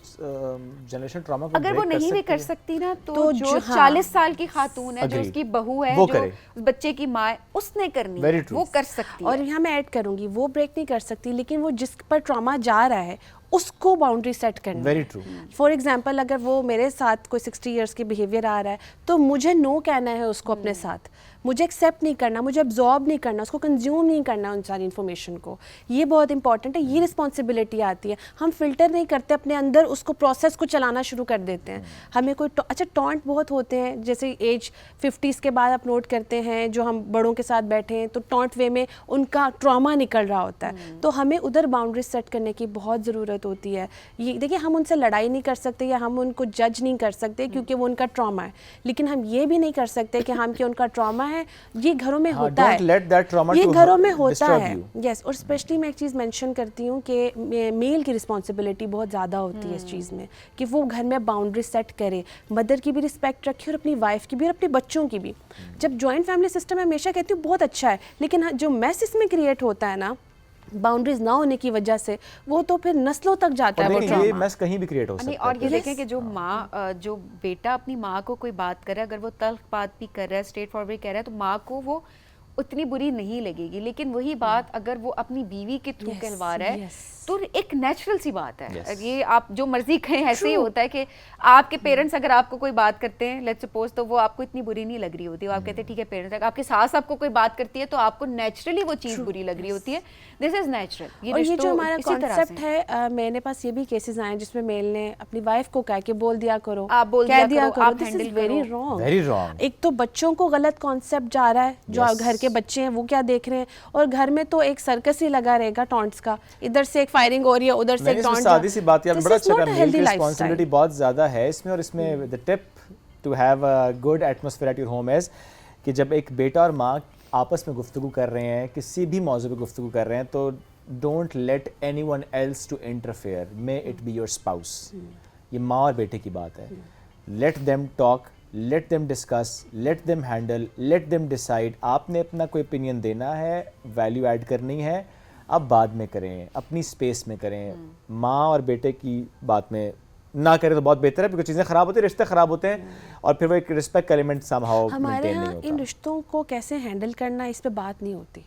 جنریشن ٹراما کو اگر وہ نہیں بھی کر سکتی نا تو تو جو 40 سال کی خاتون ہے جو اس کی بہو ہے جو بچے کی ماں ہے اس نے کرنی ہے وہ کر سکتی ہے. اور یہاں میں ایڈ کروں گی وہ بریک نہیں کر سکتی لیکن وہ جس پر ٹراما جا رہا ہے اس کو باؤنڈری سیٹ کرنی. Very true. فار ایگزامپل اگر وہ میرے ساتھ کوئی 60 ایئرس کی بیہیویئر آ رہا ہے تو مجھے نو کہنا ہے اس کو اپنے ساتھ, مجھے ایکسیپٹ نہیں کرنا, مجھے ابزارب نہیں کرنا, اس کو کنزیوم نہیں کرنا ان ساری انفارمیشن کو. یہ بہت امپورٹنٹ ہے, یہ رسپانسبلٹی آتی ہے. ہم فلٹر نہیں کرتے اپنے اندر, اس کو پروسیس کو چلانا شروع کر دیتے ہیں. ہمیں کوئی اچھا ٹونٹ بہت ہوتے ہیں جیسے ایج 50s کے بعد آپ نوٹ کرتے ہیں جو ہم بڑوں کے ساتھ بیٹھے ہیں تو ٹونٹ وے میں ان کا ٹراما نکل رہا ہوتا ہے. تو ہمیں ادھر باؤنڈریز سیٹ کرنے کی بہت ضرورت ہوتی ہے. یہ دیکھیں ہم ان سے لڑائی نہیں کر سکتے یا ہم ان کو جج نہیں کر سکتے کیونکہ وہ ان کا ٹراما ہے, لیکن ہم یہ بھی نہیں کر سکتے کہ ہم کہ ان کا ٹراما ہے, یہ گھروں میں ہوتا ہے, یہ گھروں میں ہوتا ہے. یس, اور اسپیشلی میں ایک چیز مینشن کرتی ہوں کہ میل کی رسپانسبلٹی بہت زیادہ ہوتی ہے اس چیز میں کہ وہ گھر میں باؤنڈری سیٹ کرے, مدر کی بھی رسپیکٹ رکھے اور اپنی وائف کی بھی اور اپنے بچوں کی بھی. جب جوائنٹ فیملی سسٹم میں ہمیشہ کہتی ہوں بہت اچھا ہے, لیکن جو میس اس میں کریٹ ہوتا ہے نا باؤنڈریز نہ ہونے کی وجہ سے وہ تو پھر نسلوں تک جاتا ہے وہ ٹراما. یہ میس کہیں بھی کریٹ ہو سکتا ہے. اور یہ دیکھیں کہ جو ماں جو بیٹا اپنی ماں کو کوئی بات کر رہا ہے, اگر وہ تلخ بات بھی کر رہا ہے, اسٹریٹ فارورڈ کہہ رہا ہے, تو ماں کو وہ اتنی بری نہیں لگے گی. لیکن وہی بات اگر وہ اپنی بیوی کے تھرو کہلوا رہا ہے تو ایک نیچرل سی بات ہے. یہ آپ جو مرضی کہیں ایسے ہی ہوتا ہے کہ آپ کے پیرنٹس اگر آپ کو کوئی بات کرتے ہیں لیٹس سپوز, تو وہ آپ کو اتنی بری نہیں لگ رہی ہوتی, آپ کہتے ہیں ٹھیک ہے پیرنٹس. آپ کی ساس آپ کو کوئی بات کرتی ہے تو آپ کو نیچرلی وہ چیز بری لگ رہی ہوتی ہے. دس از نیچرل. اور یہ جو ہمارا کانسیپٹ ہے, میرے پاس یہ بھی کیسز آئے جس میں میل نے اپنی وائف کو کہا کہ بول دیا کرو, کہہ دیا کرو. دس از ویری رانگ. ایک تو بچوں کو غلط کانسیپٹ جا رہا ہے, جو گھر کے بچے ہیں وہ کیا دیکھ رہے ہیں, اور گھر میں تو ایک سرکس ہی لگا رہے گا ٹونٹس کا, ادھر سے ایک فائرنگ ہو رہی ہے ادھر سے ٹونٹ. سادی سی بات ہے, بڑا اچھا کہا, میل کی رسپانسبلٹی بہت زیادہ ہے اس میں. اور اس میں the tip to have a good atmosphere at your home is کہ جب ایک بیٹا اور ماں آپس میں گفتگو کر رہے ہیں, کسی بھی موضوع پہ گفتگو کر رہے ہیں, تو don't let anyone else to interfere, may it be your spouse. یہ ماں اور بیٹے کی بات ہے. Let them talk, let them discuss, let them handle, let them decide. آپ نے اپنا کوئی اوپینین دینا ہے, ویلیو ایڈ کرنی ہے, آپ بعد میں کریں, اپنی اسپیس میں کریں. ماں اور بیٹے کی بات میں نہ کریں تو بہت بہتر ہے, کیونکہ چیزیں خراب ہوتی ہیں, رشتے خراب ہوتے ہیں, اور پھر وہ ایک رسپیکٹ کا ایلیمنٹ سم ہاؤ مینٹین نہیں ہوتا. ان رشتوں کو کیسے ہینڈل کرنا اس پہ بات نہیں ہوتی,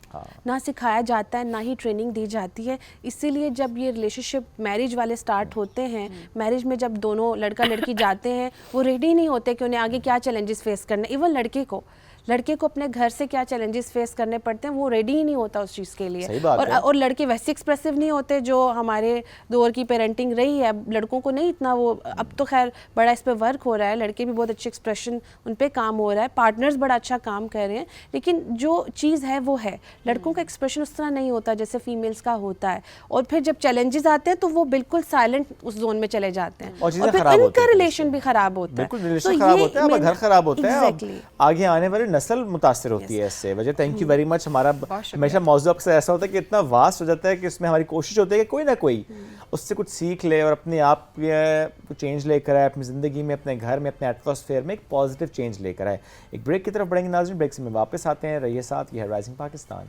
نہ سکھایا جاتا ہے, نہ ہی ٹریننگ دی جاتی ہے. اسی لیے جب یہ ریلیشن شپ میرج والے سٹارٹ ہوتے ہیں, میرج میں جب دونوں لڑکا لڑکی جاتے ہیں, وہ ریڈی نہیں ہوتے کہ انہیں آگے کیا چیلنجز فیس کرنا. ایون لڑکے کو اپنے گھر سے کیا چیلنجز فیس کرنے پڑتے ہیں وہ ریڈی ہی نہیں ہوتا اس چیز کے لیے. اور لڑکے ویسے ایکسپریسو نہیں ہوتے جو ہمارے دور کی پیرنٹنگ رہی ہے. لڑکوں کو نہیں اتنا وہ, اب تو خیر بڑا اس پہ ورک ہو رہا ہے, لڑکے بھی بہت اچھے ایکسپریشن ان پہ کام ہو رہا ہے, پارٹنرز بڑا اچھا کام کر رہے ہیں, لیکن جو چیز ہے وہ ہے. لڑکوں کا ایکسپریشن اس طرح نہیں ہوتا جیسے فیمیلز کا ہوتا ہے, اور پھر جب چیلنجز آتے ہیں تو وہ بالکل سائلنٹ اس زون میں چلے جاتے ہیں, اور پھر ان کا ریلیشن بھی خراب ہوتا ہے. بالکل خراب ہوتا ہے, گھر خراب ہوتا ہے, آگے آنے والی نسل متاثر ہوتی ہے اس سے. وجہ تھینک یو ویری مچ. ہمارا ہمیشہ موضوع اکثر ایسا ہوتا ہے کہ اتنا واسٹ ہو جاتا ہے کہ اس میں ہماری کوشش ہوتی ہے کہ کوئی نہ کوئی اس سے کچھ سیکھ لے اور اپنے آپ کو چینج لے کر آئے, اپنی زندگی میں, اپنے گھر میں, اپنے ایٹماسفیئر میں ایک پازیٹیو چینج لے کر آئے. ایک بریک کی طرف بڑھیں گے ناظرین, بریک سے میں واپس آتے ہیں, رہیے ساتھ. یہ ہے rising Pakistan.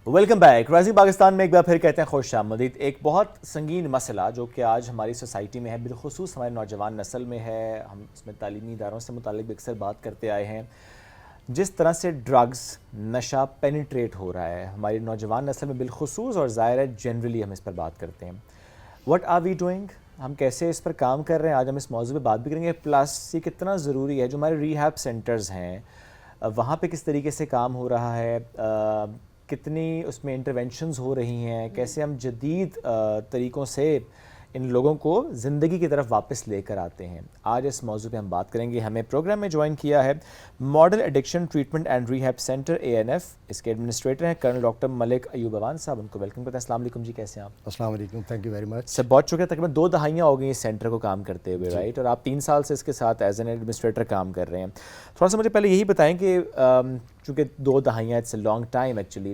Welcome back. Rising Pakistan میں ایک بار پھر کہتے ہیں خوش آمدید. ایک بہت سنگین مسئلہ جو کہ آج ہماری سوسائٹی میں ہے, بالخصوص ہمارے نوجوان نسل میں ہے. ہم اس میں تعلیمی اداروں سے متعلق بھی اکثر بات کرتے آئے ہیں. جس طرح سے ڈرگز, نشہ پینیٹریٹ ہو رہا ہے ہماری نوجوان نسل میں بالخصوص, اور ظاہر ہے جنرلی ہم اس پر بات کرتے ہیں. واٹ آر وی ڈوئنگ, ہم کیسے اس پر کام کر رہے ہیں, آج ہم اس موضوع پہ بات بھی کریں گے. پلس یہ کتنا ضروری ہے, جو ہمارے ریہیب سینٹرز ہیں وہاں پہ کس طریقے سے کام ہو رہا ہے, کتنی اس میں انٹرونشنز ہو رہی ہیں, کیسے ہم جدید طریقوں سے ان لوگوں کو زندگی کی طرف واپس لے کر آتے ہیں. آج اس موضوع پہ ہم بات کریں گے. ہمیں پروگرام میں جوائن کیا ہے model addiction treatment and rehab centre ANF, اس کے ایڈمنسٹریٹر ہیں کرنل ڈاکٹر ملک ایوب اوان صاحب. ان کو ویلکم کرتے ہیں. السلام علیکم جی, کیسے ہیں آپ؟ السلام علیکم, تھینک یو ویری مچ. سر بہت شکریہ. تقریباً 2 دہائیاں ہو گئی اس سینٹر کو کام کرتے ہوئے, رائٹ, اور آپ 3 سال سے اس کے ساتھ ایز این ایڈمنسٹریٹر کام کر رہے ہیں. تھوڑا سا مجھے پہلے یہی بتائیں کہ چونکہ 2 دہائیاں it's a long time actually,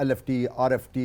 LFT, RFT,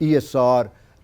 ESR,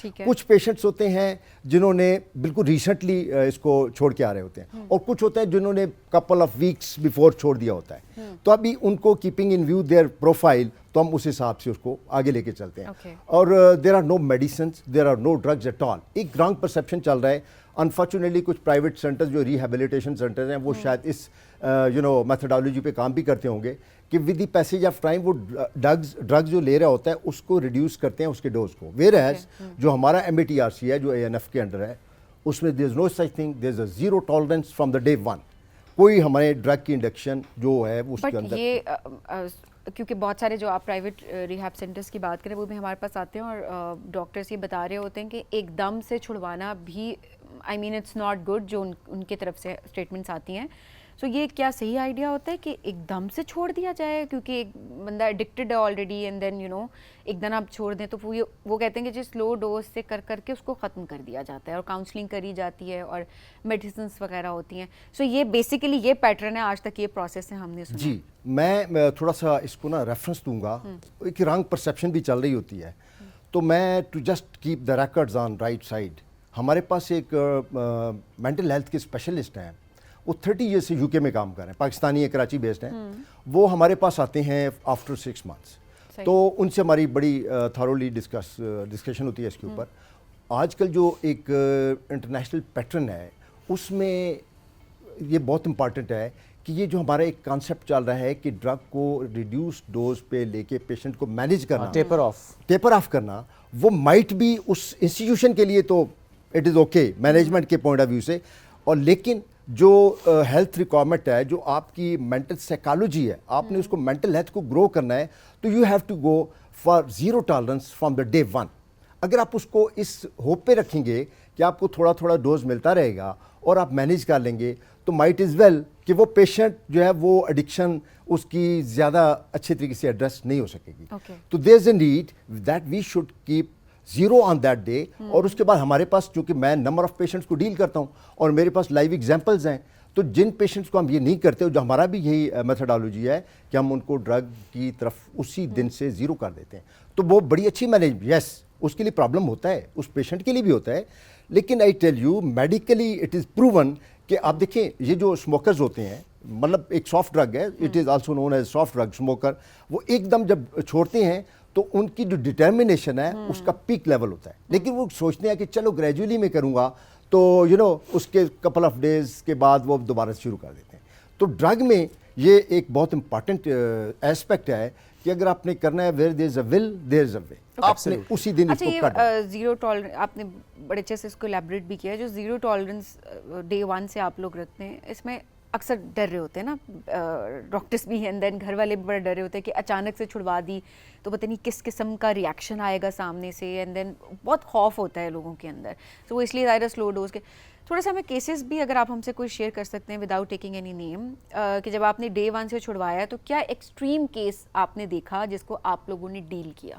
ٹھیک ہے. کچھ پیشنٹس ہوتے ہیں جنہوں نے بالکل ریسنٹلی اس کو چھوڑ کے آ رہے ہوتے ہیں, اور کچھ ہوتے ہیں جنہوں نے کپل آف ویکس بیفور چھوڑ دیا ہوتا ہے. تو ابھی ان کو keeping in view their profile, تو ہم اس حساب سے اس کو آگے لے کے چلتے ہیں. اور there are no medicines, there are no drugs at all. ایک رانگ پرسیپشن چل رہا ہے انفارچونیٹلی. کچھ پرائیویٹ سینٹرز جو ریہیبلیٹیشن سینٹرز ہیں وہ شاید اس میتھڈالوجی پہ کام بھی کرتے ہوں گے کہ with the passage of time وہ ڈرگز جو لے رہا ہوتا ہے اس کو ریڈیوس کرتے ہیں اس کے ڈوز کو. ویئر ایز جو ہمارا MATRC ہے جو ANF کے انڈر ہے, اس میں there is no such thing, there is a zero tolerance from the day one. کوئی ہمارے ڈرگ کی انڈکشن جو ہے اس کے اندر. یہ کیونکہ بہت سارے جو آپ پرائیویٹ ریہیب سینٹرز کی بات کریں وہ بھی ہمارے پاس آتے ہیں اور ڈاکٹرس یہ بتا رہے ہوتے ہیں کہ ایک دم سے چھڑوانا بھی آئی مین اٹس ناٹ گڈ, جو ان کی طرف سے اسٹیٹمنٹس آتی ہیں. سو یہ کیا صحیح آئیڈیا ہوتا ہے کہ ایک دم سے چھوڑ دیا جائے, کیونکہ ایک بندہ ایڈکٹڈ ہے آلریڈی اینڈ دین ایک دن آپ چھوڑ دیں تو وہ کہتے ہیں کہ جو سلو ڈوز سے کر کے اس کو ختم کر دیا جاتا ہے اور کاؤنسلنگ کری جاتی ہے اور میڈیسنس وغیرہ ہوتی ہیں. سو یہ بیسیکلی یہ پیٹرن ہے, آج تک یہ پروسیس ہے ہم نے سنا. جی میں تھوڑا سا اس کو نا ریفرنس دوں گا. ایک رانگ پرسیپشن بھی چل رہی ہوتی ہے, تو میں to just keep the records on right side. ہمارے پاس ایک مینٹل ہیلتھ کے اسپیشلسٹ ہیں, وہ 30 ایئر سے UK میں کام کر رہے ہیں, پاکستانی کراچی بیسڈ ہیں. وہ ہمارے پاس آتے ہیں آفٹر 6 months, تو ان سے ہماری بڑی تھارولی ڈسکشن ہوتی ہے اس کے اوپر. آج کل جو ایک انٹرنیشنل پیٹرن ہے اس میں یہ بہت امپارٹنٹ ہے کہ یہ جو ہمارا ایک کانسیپٹ چل رہا ہے کہ ڈرگ کو ریڈیوس ڈوز پہ لے کے پیشنٹ کو مینیج کرنا, ٹیپر آف کرنا, وہ مائٹ بھی اس انسٹیٹیوشن کے لیے تو اٹ از اوکے مینجمنٹ کے پوائنٹ آف ویو سے, اور لیکن جو ہیلتھ ریکوائرمنٹ ہے, جو آپ کی مینٹل سائیکالوجی ہے, آپ نے اس کو مینٹل ہیلتھ کو گرو کرنا ہے, تو you have to go for zero tolerance from the day one. اگر آپ اس کو اس ہوپ پہ رکھیں گے کہ آپ کو تھوڑا تھوڑا ڈوز ملتا رہے گا اور آپ مینیج کر لیں گے, تو مائٹ از ویل کہ وہ پیشنٹ جو ہے وہ ایڈکشن اس کی زیادہ اچھے طریقے سے ایڈریس نہیں ہو سکے گی. تو there is a need that we should keep zero on that day. اور اس کے بعد ہمارے پاس چونکہ میں نمبر آف پیشنٹس کو ڈیل کرتا ہوں اور میرے پاس لائیو ایگزامپلز ہیں, تو جن پیشنٹس کو ہم یہ نہیں کرتے, جو ہمارا بھی یہی میتھڈالوجی ہے کہ ہم ان کو ڈرگ کی طرف اسی دن سے زیرو کر دیتے ہیں, تو وہ بڑی اچھی مینیج. یس اس کے لیے پرابلم ہوتا ہے, اس پیشنٹ کے لیے بھی ہوتا ہے, لیکن I tell you medically it is proven کہ آپ دیکھیں یہ جو اسموکرز ہوتے ہیں, مطلب ایک سافٹ ڈرگ ہے, it is also known as soft drug smoker, وہ ایک دم جب چھوڑتے ہیں تو ان کی جو ڈٹرمنیشن ہے اس کا پیک لیول ہوتا ہے, لیکن وہ سوچتے ہیں کہ چلو گریجولی میں کروں گا, تو اس کے کپل آف ڈیز کے بعد وہ دوبارہ شروع کر دیتے ہیں. تو ڈرگ میں یہ ایک بہت امپارٹنٹ ایسپیکٹ ہے کہ اگر آپ نے کرنا ہے where there is a will there is اے وے, آپ نے اسی دن اس کو کٹ. یہ زیرو ٹالرنس آپ نے بڑے اچھے سے اس کو ایلیبریٹ بھی کیا ہے. جو زیرو ٹالرنس ڈے ون سے آپ لوگ رکھتے ہیں, اس میں اکثر ڈر رہے ہوتے ہیں نا ڈاکٹرس بھی, اینڈ دین گھر والے بھی بڑے ڈر رہے ہوتے ہیں کہ اچانک سے چھڑوا دی تو پتہ نہیں کس قسم کا ریئیکشن آئے گا سامنے سے, اینڈ دین بہت خوف ہوتا ہے لوگوں کے اندر. تو وہ اس لیے ظاہر سلو ڈوز کے تھوڑا سا ہمیں کیسز بھی اگر آپ ہم سے کوئی شیئر کر سکتے ہیں وداؤٹ ٹیکنگ اینی نیم, کہ جب آپ نے ڈے ون سے چھڑوایا تو کیا ایکسٹریم کیس آپ نے دیکھا جس کو آپ لوگوں نے ڈیل کیا؟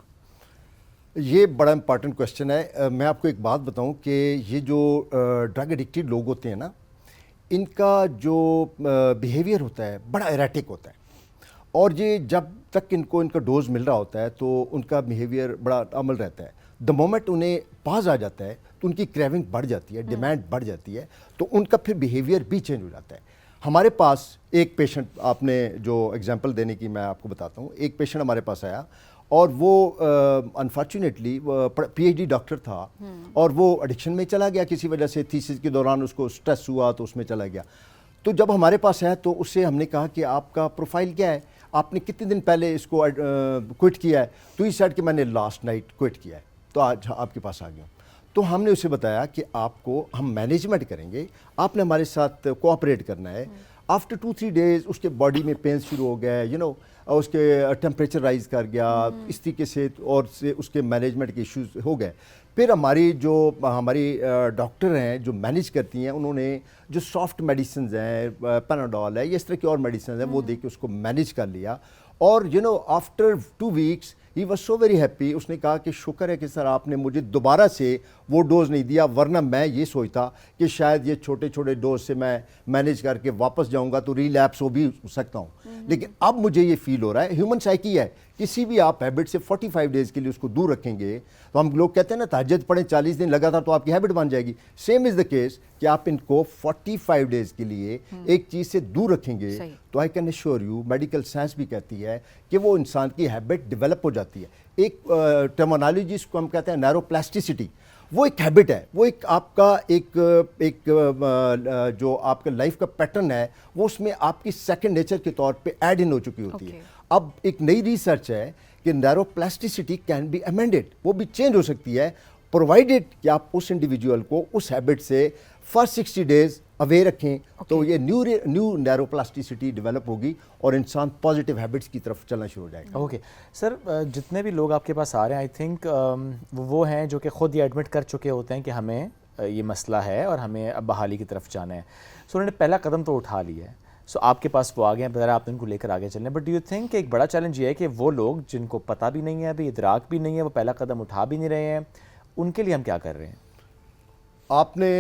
یہ بڑا امپارٹنٹ کویشچن ہے. میں آپ کو ایک بات بتاؤں کہ یہ جو ڈرگ ایڈکٹیڈ لوگ ہوتے ہیں نا, ان کا جو بیہیویئر ہوتا ہے بڑا ایریٹک ہوتا ہے, اور یہ جب تک ان کو ان کا ڈوز مل رہا ہوتا ہے تو ان کا بیہیویئر بڑا عمل رہتا ہے. دا مومنٹ انہیں پاز آ جاتا ہے تو ان کی کریونگ بڑھ جاتی ہے, ڈیمانڈ بڑھ جاتی ہے, تو ان کا پھر بیہیویئر بھی چینج ہو جاتا ہے. ہمارے پاس ایک پیشنٹ, آپ نے جو ایگزامپل دینے کی میں آپ کو بتاتا ہوں, ایک پیشنٹ ہمارے پاس آیا اور وہ انفارچونیٹلی PhD ڈاکٹر تھا, اور وہ ایڈکشن میں چلا گیا کسی وجہ سے, تھیسس کے دوران اس کو اسٹریس ہوا تو اس میں چلا گیا. تو جب ہمارے پاس آیا تو اس سے ہم نے کہا کہ آپ کا پروفائل کیا ہے, آپ نے کتنے دن پہلے اس کو کوئٹ کیا ہے؟ تو یہ سیٹ کہ میں نے لاسٹ نائٹ کوئٹ کیا ہے, تو آج آپ کے پاس آ گیا ہوں. تو ہم نے اسے بتایا کہ آپ کو ہم مینجمنٹ کریں گے, آپ نے ہمارے ساتھ کوآپریٹ کرنا ہے. آفٹر 2-3 days اس کے باڈی میں پینس شروع ہو گئے, اس کے ٹیمپریچر رائز کر گیا, اس طریقے سے, اور سے اس کے مینجمنٹ کے ایشوز ہو گئے. پھر ہماری ڈاکٹر ہیں جو مینیج کرتی ہیں, انہوں نے جو سافٹ میڈیسنز ہیں, پیناڈول ہے, اس طرح کی اور میڈیسنز ہیں, وہ دے کے اس کو مینیج کر لیا. اور after 2 weeks he was so very happy. اس نے کہا کہ شکر ہے کہ سر آپ نے مجھے دوبارہ سے وہ ڈوز نہیں دیا, ورنہ میں یہ سوچتا کہ شاید یہ چھوٹے چھوٹے ڈوز سے میں مینیج کر کے واپس جاؤں گا تو ریلیپس ہو بھی سکتا ہوں. لیکن اب مجھے یہ فیل ہو رہا ہے, ہیومن سائیکی ہے کہ کسی بھی آپ ہیبٹ سے 45 ڈیز کے لیے اس کو دور رکھیں گے تو ہم لوگ کہتے ہیں نا تہجد پڑھیں 40 دن لگاتار تو آپ کی ہیبٹ بن جائے گی. سیم از دا کیس کہ آپ ان کو 45 ڈیز کے لیے ایک چیز سے دور رکھیں گے تو I can assure you medical science بھی کہتی ہے کہ وہ انسان کی ہیبٹ ڈیولپ ہو جاتی ہے. ایک ٹرمینالوجی اس کو ہم کہتے ہیں نیرو پلاسٹیسٹی, وہ ایک ہیبٹ ہے, وہ ایک آپ کا ایک جو آپ کا لائف کا پیٹرن ہے وہ اس میں آپ کی سیکنڈ نیچر کے طور پہ ایڈ ان ہو چکی ہوتی ہے. اب ایک نئی ریسرچ ہے کہ نیرو پلاسٹیسٹی کین بی امینڈیڈ, وہ بھی چینج ہو سکتی ہے پرووائڈیڈ کہ آپ اس انڈیویجول کو اس ہیبٹ سے فرسٹ 60 ڈیز اوے رکھیں تو یہ نیو نیرو پلاسٹیسٹی ڈیولپ ہوگی اور انسان پازیٹیو ہیبٹس کی طرف چلنا شروع ہو جائے گا. اوکے سر, جتنے بھی لوگ آپ کے پاس آ رہے ہیں آئی تھنک وہ ہیں جو کہ خود یہ ایڈمٹ کر چکے ہوتے ہیں کہ ہمیں یہ مسئلہ ہے اور ہمیں اب بحالی کی طرف جانا ہے. سو انہوں نے پہلا قدم تو اٹھا لیا ہے, سو آپ کے پاس وہ آ گئے ہیں, ذرا آپ ان کو لے کر آگے چلیں. بٹ ڈو یو تھنک کہ ایک بڑا چیلنج یہ ہے کہ وہ لوگ جن کو پتہ بھی نہیں ہے, ابھی ادراک بھی نہیں ہے, وہ پہلا قدم اٹھا بھی نہیں رہے ہیں, ان کے لیے ہم کیا کر رہے ہیں؟ آپ نے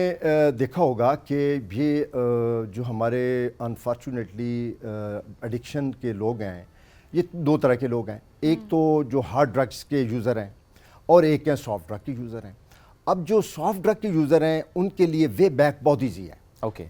دیکھا ہوگا کہ یہ جو ہمارے انفارچونیٹلی ایڈکشن کے لوگ ہیں یہ دو طرح کے لوگ ہیں. ایک تو جو ہارڈ ڈرگس کے یوزر ہیں اور ایک ہیں سافٹ ڈرگ کے یوزر ہیں. اب جو سافٹ ڈرگ کے یوزر ہیں ان کے لیے وے بیک بہت ایزی ہے.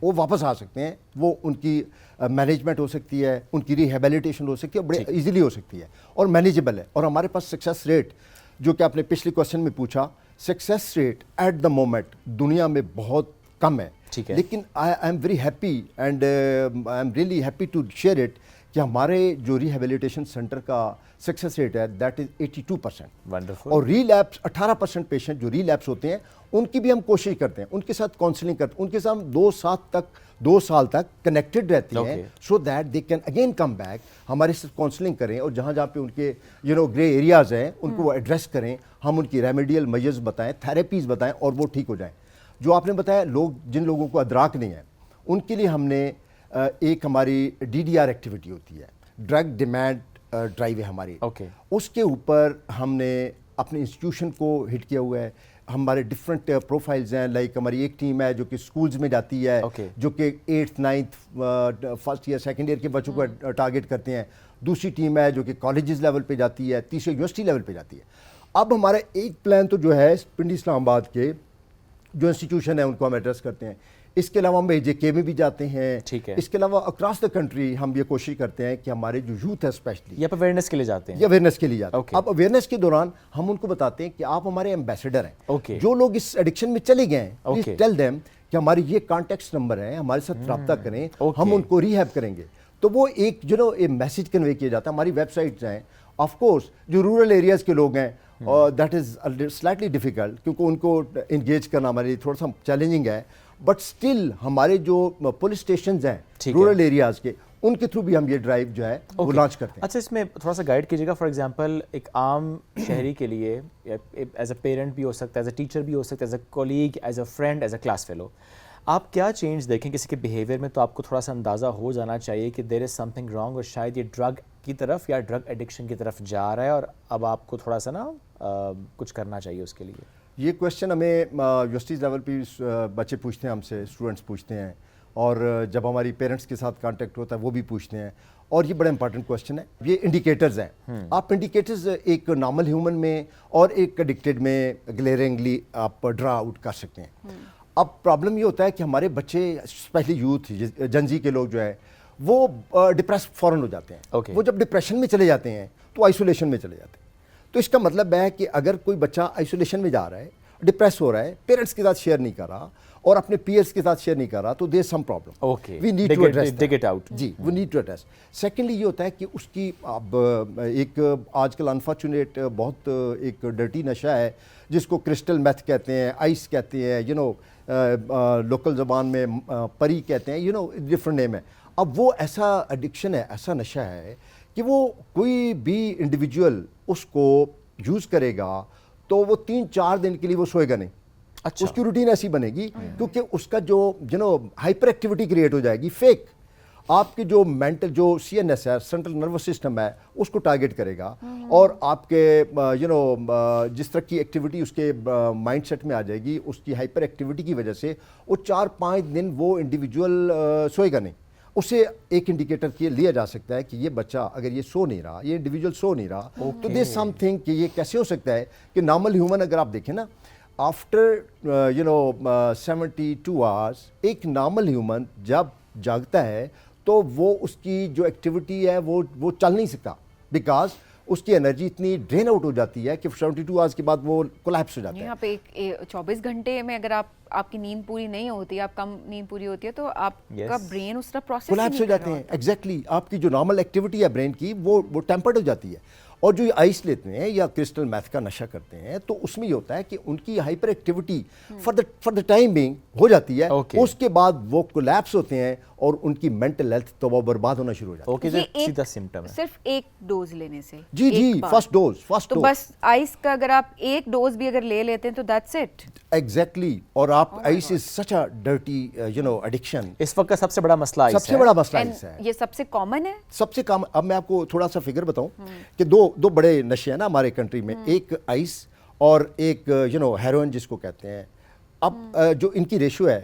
وہ واپس آ سکتے ہیں, وہ ان کی مینجمنٹ ہو سکتی ہے, ان کی ریہیبلیٹیشن ہو سکتی ہے, بڑے ایزیلی ہو سکتی ہے اور مینیجیبل ہے. اور ہمارے پاس سکسیس ریٹ جو کہ آپ نے پچھلے کوشچن میں پوچھا, success rate at the moment دنیا میں بہت کم ہے. لیکن I am very happy and I am really happy to share it کہ ہمارے جو ریہیبلیٹیشن سینٹر کا سکسیس ریٹ ہے دیٹ از 82%. ونڈرفل. اور ریلیپس 18% پیشنٹ جو ریلیپس ہوتے ہیں ان کی بھی ہم کوشش کرتے ہیں, ان کے ساتھ کاؤنسلنگ کرتے ہیں, ان کے ساتھ ہم 2 سال تک کنیکٹڈ رہتے ہیں so that they can again come back. ہمارے ساتھ کاؤنسلنگ کریں اور جہاں پہ ان کے گرے ایریاز ہیں ان کو وہ ایڈریس کریں, ہم ان کی ریمیڈیل میجرز بتائیں, تھراپیز بتائیں اور وہ ٹھیک ہو جائیں. جو آپ نے بتایا جن لوگوں کو ادراک نہیں ہے ان کے لیے ہم نے ایک ہماری DDR ایکٹیویٹی ہوتی ہے, ڈرگ ڈیمانڈ ڈرائیو ہے ہماری. اس کے اوپر ہم نے اپنے انسٹیٹیوشن کو ہٹ کیا ہوا ہے. ہمارے ڈفرینٹ پروفائلز ہیں, لائک ہماری ایک ٹیم ہے جو کہ سکولز میں جاتی ہے جو کہ 8th 9th first year second year کے بچوں کو ٹارگٹ کرتے ہیں. دوسری ٹیم ہے جو کہ کالجز لیول پہ جاتی ہے, تیسری یونیورسٹی لیول پہ جاتی ہے. اب ہمارا ایک پلان تو جو ہے پنڈی اسلام آباد کے جو انسٹیٹیوشن ہیں ان کو ہم ایڈریس کرتے ہیں. اس کے علاوہ ہم JK میں بھی جاتے ہیں. اس کے علاوہ اکراس دا کنٹری ہم یہ کوشش کرتے ہیں کہ ہمارے جو یوتھ ہے اسپیشلی یہ اویئرنیس کے لیے جاتے ہیں, یہ اویئرنیس کے لیے جاتے ہیں. اب اویئرنیس کے دوران ہم ان کو بتاتے ہیں کہ آپ ہمارے ایمبیسڈر ہیں. جو لوگ اس ایڈکشن میں چلے گئے ہیں پلیز ٹیل دیم کہ ہماری یہ کانٹیکٹ نمبر ہے, ہمارے ساتھ رابطہ کریں, ہم ان کو ریہیب کریں گے. تو وہ ایک میسج کنوے کیا جاتا ہے. ہماری ویب سائٹس ہیں. آف کورس جو رورل ایریاز کے لوگ ہیں دیٹ از سلائٹلی ڈیفیکلٹ کیونکہ ان کو انگیج کرنا ہمارے لیے تھوڑا سا چیلنجنگ ہے. بٹ اسٹل ہمارے جو پولیس اسٹیشنز ہیں رورل ایریاز کے ان کے تھرو بھی ہم یہ ڈرائیو جو ہے وہ لانچ کرتے ہیں. اچھا, اس میں تھوڑا سا گائیڈ کیجیے گا. فار ایگزامپل ایک عام شہری کے لیے ایز اے پیرنٹ بھی ہو سکتا ہے, ایز اے ٹیچر بھی ہو سکتا ہے, as a colleague, as a friend, as a class fellow, آپ کیا چینج دیکھیں کسی کے بیہیویئر میں تو آپ کو تھوڑا سا اندازہ ہو جانا چاہیے کہ دیر از سم تھنگ رانگ اور شاید یہ ڈرگ کی طرف یا ڈرگ ایڈکشن کی طرف جا رہا ہے اور اب آپ کو تھوڑا سا نا کچھ کرنا چاہیے اس کے لیے. یہ کویشچن ہمیں یونیورسٹیز لیول پہ بچے پوچھتے ہیں, ہم سے اسٹوڈنٹس پوچھتے ہیں, اور جب ہماری پیرنٹس کے ساتھ کانٹیکٹ ہوتا ہے وہ بھی پوچھتے ہیں. اور یہ بڑا امپورٹنٹ کویشچن ہے. یہ انڈیکیٹرز ہیں. آپ انڈیکیٹرز ایک نارمل ہیومن میں اور ایک ایڈکٹیڈ میں گلیئرنگلی آپ ڈرا آؤٹ کر سکتے ہیں. اب پرابلم یہ ہوتا ہے کہ ہمارے بچے اسپیشلی یوتھ جنزی کے لوگ جو ہے وہ ڈپریس فوراً ہو جاتے ہیں. وہ جب ڈپریشن میں چلے جاتے ہیں تو آئسولیشن میں چلے جاتے ہیں. تو اس کا مطلب ہے کہ اگر کوئی بچہ آئسولیشن میں جا رہا ہے, ڈپریس ہو رہا ہے, پیرنٹس کے ساتھ شیئر نہیں کر رہا اور اپنے پیئرس کے ساتھ شیئر نہیں کر رہا, تو there some problem. We need to address. جی, we need to address. Secondly یہ ہوتا ہے کہ اس کی اب ایک آج کل انفارچونیٹ بہت ایک ڈرٹی نشہ ہے جس کو کرسٹل میتھ کہتے ہیں, آئس کہتے ہیں, لوکل زبان میں پری کہتے ہیں, ڈفرنٹ نیم ہے. اب وہ ایسا ایڈکشن ہے, ایسا نشہ ہے کہ وہ کوئی بھی انڈیویجول اس کو یوز کرے گا تو وہ 3-4 دن کے لیے وہ سوئے گا نہیں. اس کی روٹین ایسی بنے گی کیونکہ اس کا جو ہائپر ایکٹیویٹی کریٹ ہو جائے گی. فیک آپ کی جو مینٹل جو CNS ہے, سینٹرل نروس سسٹم ہے, اس کو ٹارگٹ کرے گا اور آپ کے جس طرح کی ایکٹیویٹی اس کے مائنڈ سیٹ میں آ جائے گی, اس کی ہائپر ایکٹیویٹی کی وجہ سے وہ 4-5 دن وہ انڈیویجول سوئے گا نہیں. اسے ایک انڈیکیٹر کے لیا جا سکتا ہے کہ یہ بچہ اگر یہ سو نہیں رہا, یہ انڈیویجول سو نہیں رہا, تو دیر سم تھنگ کہ یہ کیسے ہو سکتا ہے کہ نارمل ہیومن اگر آپ دیکھیں نا آفٹر 72 آورس ایک نارمل ہیومن جب جاگتا ہے تو وہ اس کی جو ایکٹیویٹی ہے وہ چل نہیں سکتا, بیکاز اس کی انرجی اتنی ڈرین آؤٹ ہو جاتی ہے کہ 72 آورس کے بعد وہ کولیپس ہو جاتا ہے. یہاں پہ 24 گھنٹے میں اگر آپ کی نیند پوری نہیں ہوتی, آپ کم نیند پوری ہوتی ہے تو آپ کا برین اس طرح پروسیس کولیپس ہو جاتے ہیں. ایگزیکٹلی آپ کی جو نارمل ایکٹیویٹی ہے برین کی وہ ٹیمپرڈ ہو جاتی ہے. اور جو یہ آئس لیتے ہیں یا کرسٹل میتھ کا نشہ کرتے ہیں تو اس میں یہ ہوتا ہے کہ ان کی hyperactivity for the time being ہو جاتی ہے, اس کے بعد وہ کولیپس ہوتے ہیں اور ان کی مینٹل ہیلتھ تو وہ برباد ہونا شروع ہو جاتی ہے. سیدھا سمٹم ہے صرف ایک ڈوز لینے سے. جی فرسٹ ڈوز تو بس آئس کا اگر آپ ایک ڈوز بھی اگر لے لیتے ہیں تو دیٹس اٹ. ایگزیکٹلی. اور آپ آئس از سچ اے ڈرٹی ایڈکشن. اس وقت کا سب سے بڑا مسئلہ سب سے بڑا مسئلہ آئس ہے. یہ سب سے کامن ہے. سب سے کام. اب میں آپ کو تھوڑا سا فگر بتاؤں کہ دو بڑے نشے ہیں نا ہمارے کنٹری میں, ایک آئس اور ایک ہیروئن جس کو کہتے ہیں. اب جو ان کی ریشو ہے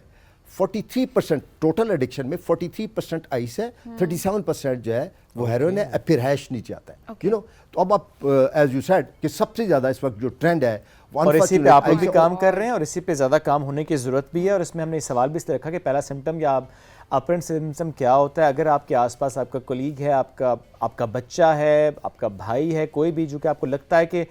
43% ٹوٹل ایڈکشن میں 43% آئس ہے, 37% جو ہے وہ ہیروئن ہے, پھر ہیش نیچے آتا ہے. تو اب آپ ایز یو سیڈ کہ سب سے زیادہ اس وقت جو ٹرینڈ ہے اور اسی پہ آپ لوگ بھی کام کر رہے ہیں اور اسی پہ زیادہ کام ہونے کی ضرورت بھی ہے. اور اس میں ہم نے سوال بھی اس طرح رکھا کہ پہلا سمٹم یا اپرنٹ سمٹم کیا ہوتا ہے. اگر آپ کے آس پاس آپ کا کولیگ ہے, آپ کا بچہ ہے, آپ کا بھائی ہے, کوئی بھی جو کہ آپ کو لگتا ہے کہ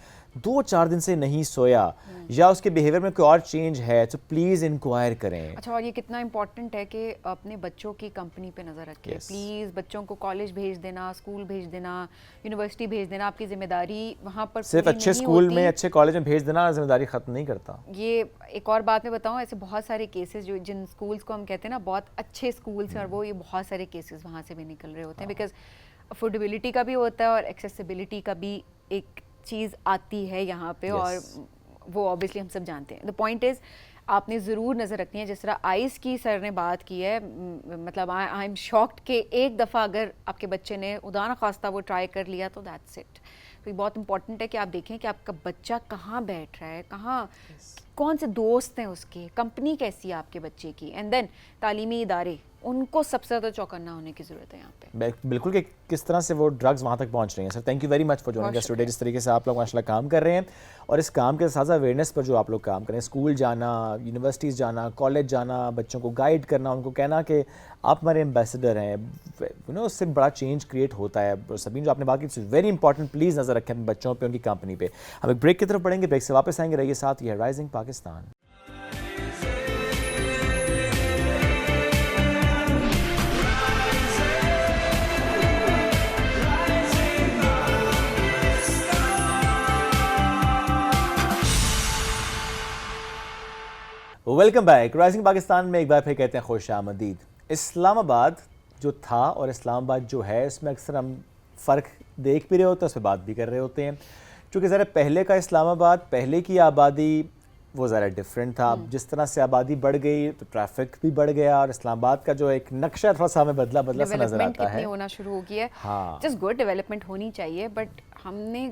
2-4 دن سے نہیں سویا یا اس کے بیہیویئر میں کوئی اور چینج ہے, تو پلیز انکوائر کریں. اچھا, اور یہ کتنا امپورٹنٹ ہے کہ اپنے بچوں کی کمپنی پہ نظر رکھیں. پلیز بچوں کو کالج بھیج دینا, اسکول بھیج دینا, یونیورسٹی بھیج دینا, آپ کی ذمہ داری وہاں پر صرف اچھے اسکول میں اچھے کالج میں بھیج دینا ذمہ داری ختم نہیں کرتا. یہ ایک اور بات میں بتاؤں, ایسے بہت سارے کیسز جو جن اسکولس کو ہم کہتے ہیں نا بہت اچھے اسکولس ہیں, اور وہ یہ بہت سارے کیسز وہاں سے بھی نکل رہے ہوتے ہیں, بیکاز افورڈیبلٹی کا بھی ہوتا ہے اور ایکسیسیبلٹی کا بھی ایک چیز آتی ہے یہاں پہ, اور وہ اوبیسلی ہم سب جانتے ہیں. دا پوائنٹ از آپ نے ضرور نظر رکھنی ہے. جس طرح آئس کی سر نے بات کی ہے, مطلب آئی ایم شاکڈ کہ ایک دفعہ اگر آپ کے بچے نے خدا نخواستہ وہ ٹرائی کر لیا تو دیٹس اٹ. تو یہ بہت امپورٹنٹ ہے کہ آپ دیکھیں کہ آپ کا بچہ کہاں بیٹھ رہا ہے, کہاں کون سے دوست ہیں اس کے, کمپنی کیسی ہے آپ کے بچے کی, اینڈ دین تعلیمی ادارے, ان کو سب سے زیادہ چوکنا ہونے کی ضرورت ہے یہاں پہ. بالکل, کہ کس طرح سے وہ ڈرگز وہاں تک پہنچ رہی ہیں. Sir thank you very much for joining us today. جس طریقے سے آپ لوگ ماشاء اللہ کام کر رہے ہیں اور اس کام کے ساتھ اویئرنیس پر جو آپ لوگ کام کریں, اسکول جانا, یونیورسٹیز جانا, کالج جانا, بچوں کو گائیڈ کرنا, ان کو کہنا کہ آپ ہمارے ایمبیسڈر ہیں, اس سے بڑا چینج کریٹ ہوتا ہے. سبین جو آپ نے بات کی ویری انپورٹنٹ, پلیز نظر رکھیں اپنے بچوں پہ, ان کی کمپنی پہ. ہم ایک بریک کی طرف پڑھیں گے, بریک سے واپس آئیں گے. رہیے ساتھ, یہ ہے rising Pakistan. Welcome back. Rising Pakistan میں ایک بار پھر کہتے ہیں خوش آمدید. اسلام آباد جو تھا اور اسلام آباد جو ہے, اس میں اکثر ہم فرق دیکھ بھی رہے ہوتے ہیں, اس پہ بات بھی کر رہے ہوتے ہیں. چونکہ ذرا پہلے کا اسلام آباد, پہلے کی آبادی وہ ذرا ڈفرینٹ تھا. جس طرح سے آبادی بڑھ گئی تو ٹریفک بھی بڑھ گیا, اور اسلام آباد کا جو ایک نقشہ تھوڑا سا ہمیں بدلا سا نظر آتا ہے. ہونا شروع ہو گیا ہے. ہاں, جسٹ گڈ ڈیولپمنٹ ہونی چاہیے, بٹ ہم نے